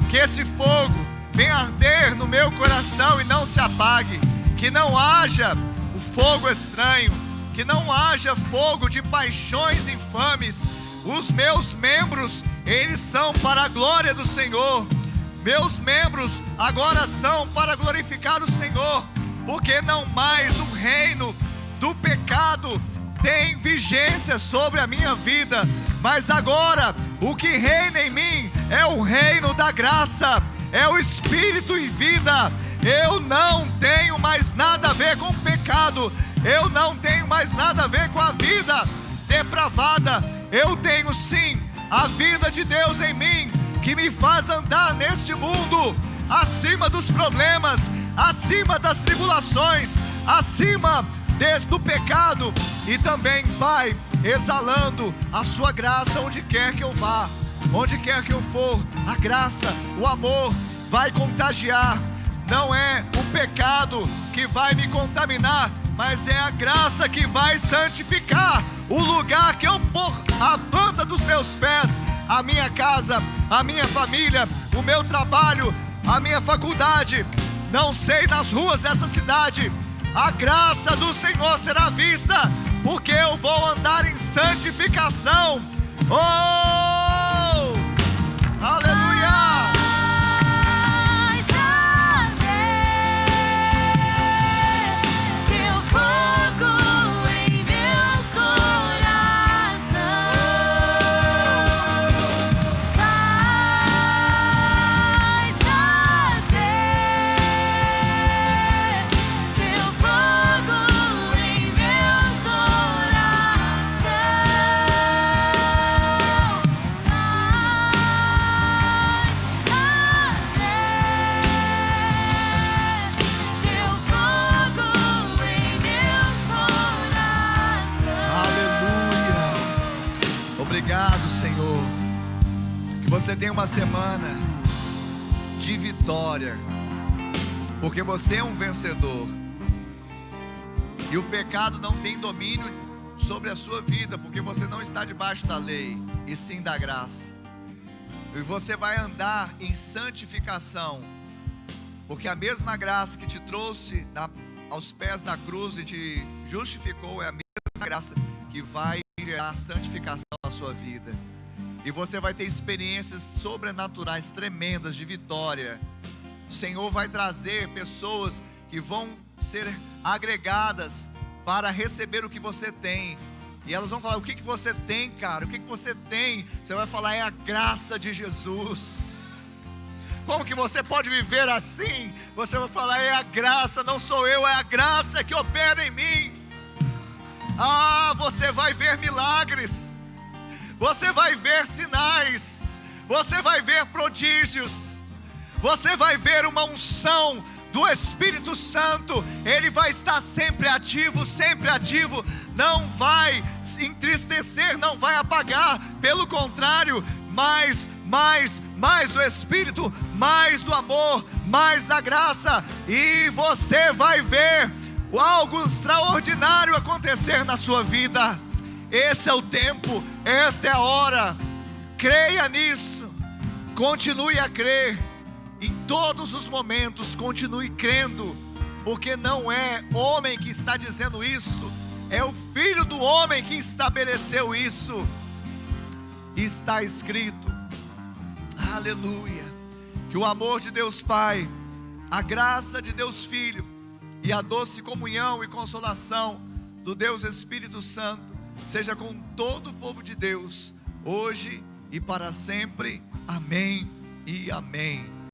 Que esse fogo venha arder no meu coração e não se apague. Que não haja o fogo estranho, que não haja fogo de paixões infames. Os meus membros, eles são para a glória do Senhor. Meus membros agora são para glorificar o Senhor, porque não mais o reino do pecado tem vigência sobre a minha vida, mas agora o que reina em mim é o reino da graça, é o Espírito e vida. Eu não tenho mais nada a ver com o pecado, eu não tenho mais nada a ver com a vida depravada. Eu tenho sim a vida de Deus em mim, que me faz andar neste mundo acima dos problemas, acima das tribulações, acima do pecado, e também, Pai, exalando a sua graça onde quer que eu vá, onde quer que eu for. A graça, o amor vai contagiar. Não é o pecado que vai me contaminar, mas é a graça que vai santificar o lugar que eu pôr a planta dos meus pés, a minha casa, a minha família, o meu trabalho, a minha faculdade, não sei, nas ruas dessa cidade. A graça do Senhor será vista, porque eu vou andar em santificação. Oh! Aleluia! Obrigado, Senhor, que você tenha uma semana de vitória, porque você é um vencedor, e o pecado não tem domínio sobre a sua vida, porque você não está debaixo da lei, e sim da graça, e você vai andar em santificação, porque a mesma graça que te trouxe aos pés da cruz e te justificou é a mesma graça que vai gerar santificação na sua vida, e você vai ter experiências sobrenaturais tremendas de vitória. O Senhor vai trazer pessoas que vão ser agregadas para receber o que você tem, e elas vão falar: o que você tem, cara? O que você tem? Você vai falar: é a graça de Jesus. Como que você pode viver assim? Você vai falar: é a graça, não sou eu, é a graça que opera em mim. Ah, você vai ver milagres, você vai ver sinais, você vai ver prodígios, você vai ver uma unção do Espírito Santo. Ele vai estar sempre ativo, não vai se entristecer, não vai apagar, pelo contrário, mais do Espírito, mais do amor, mais da graça, e você vai ver algo extraordinário acontecer na sua vida. Esse é o tempo, essa é a hora. Creia nisso, continue a crer em todos os momentos, continue crendo, porque não é homem que está dizendo isso, é o Filho do homem que estabeleceu isso. Está escrito. Aleluia. Que o amor de Deus Pai, a graça de Deus Filho e a doce comunhão e consolação do Deus Espírito Santo seja com todo o povo de Deus, hoje e para sempre. Amém e amém.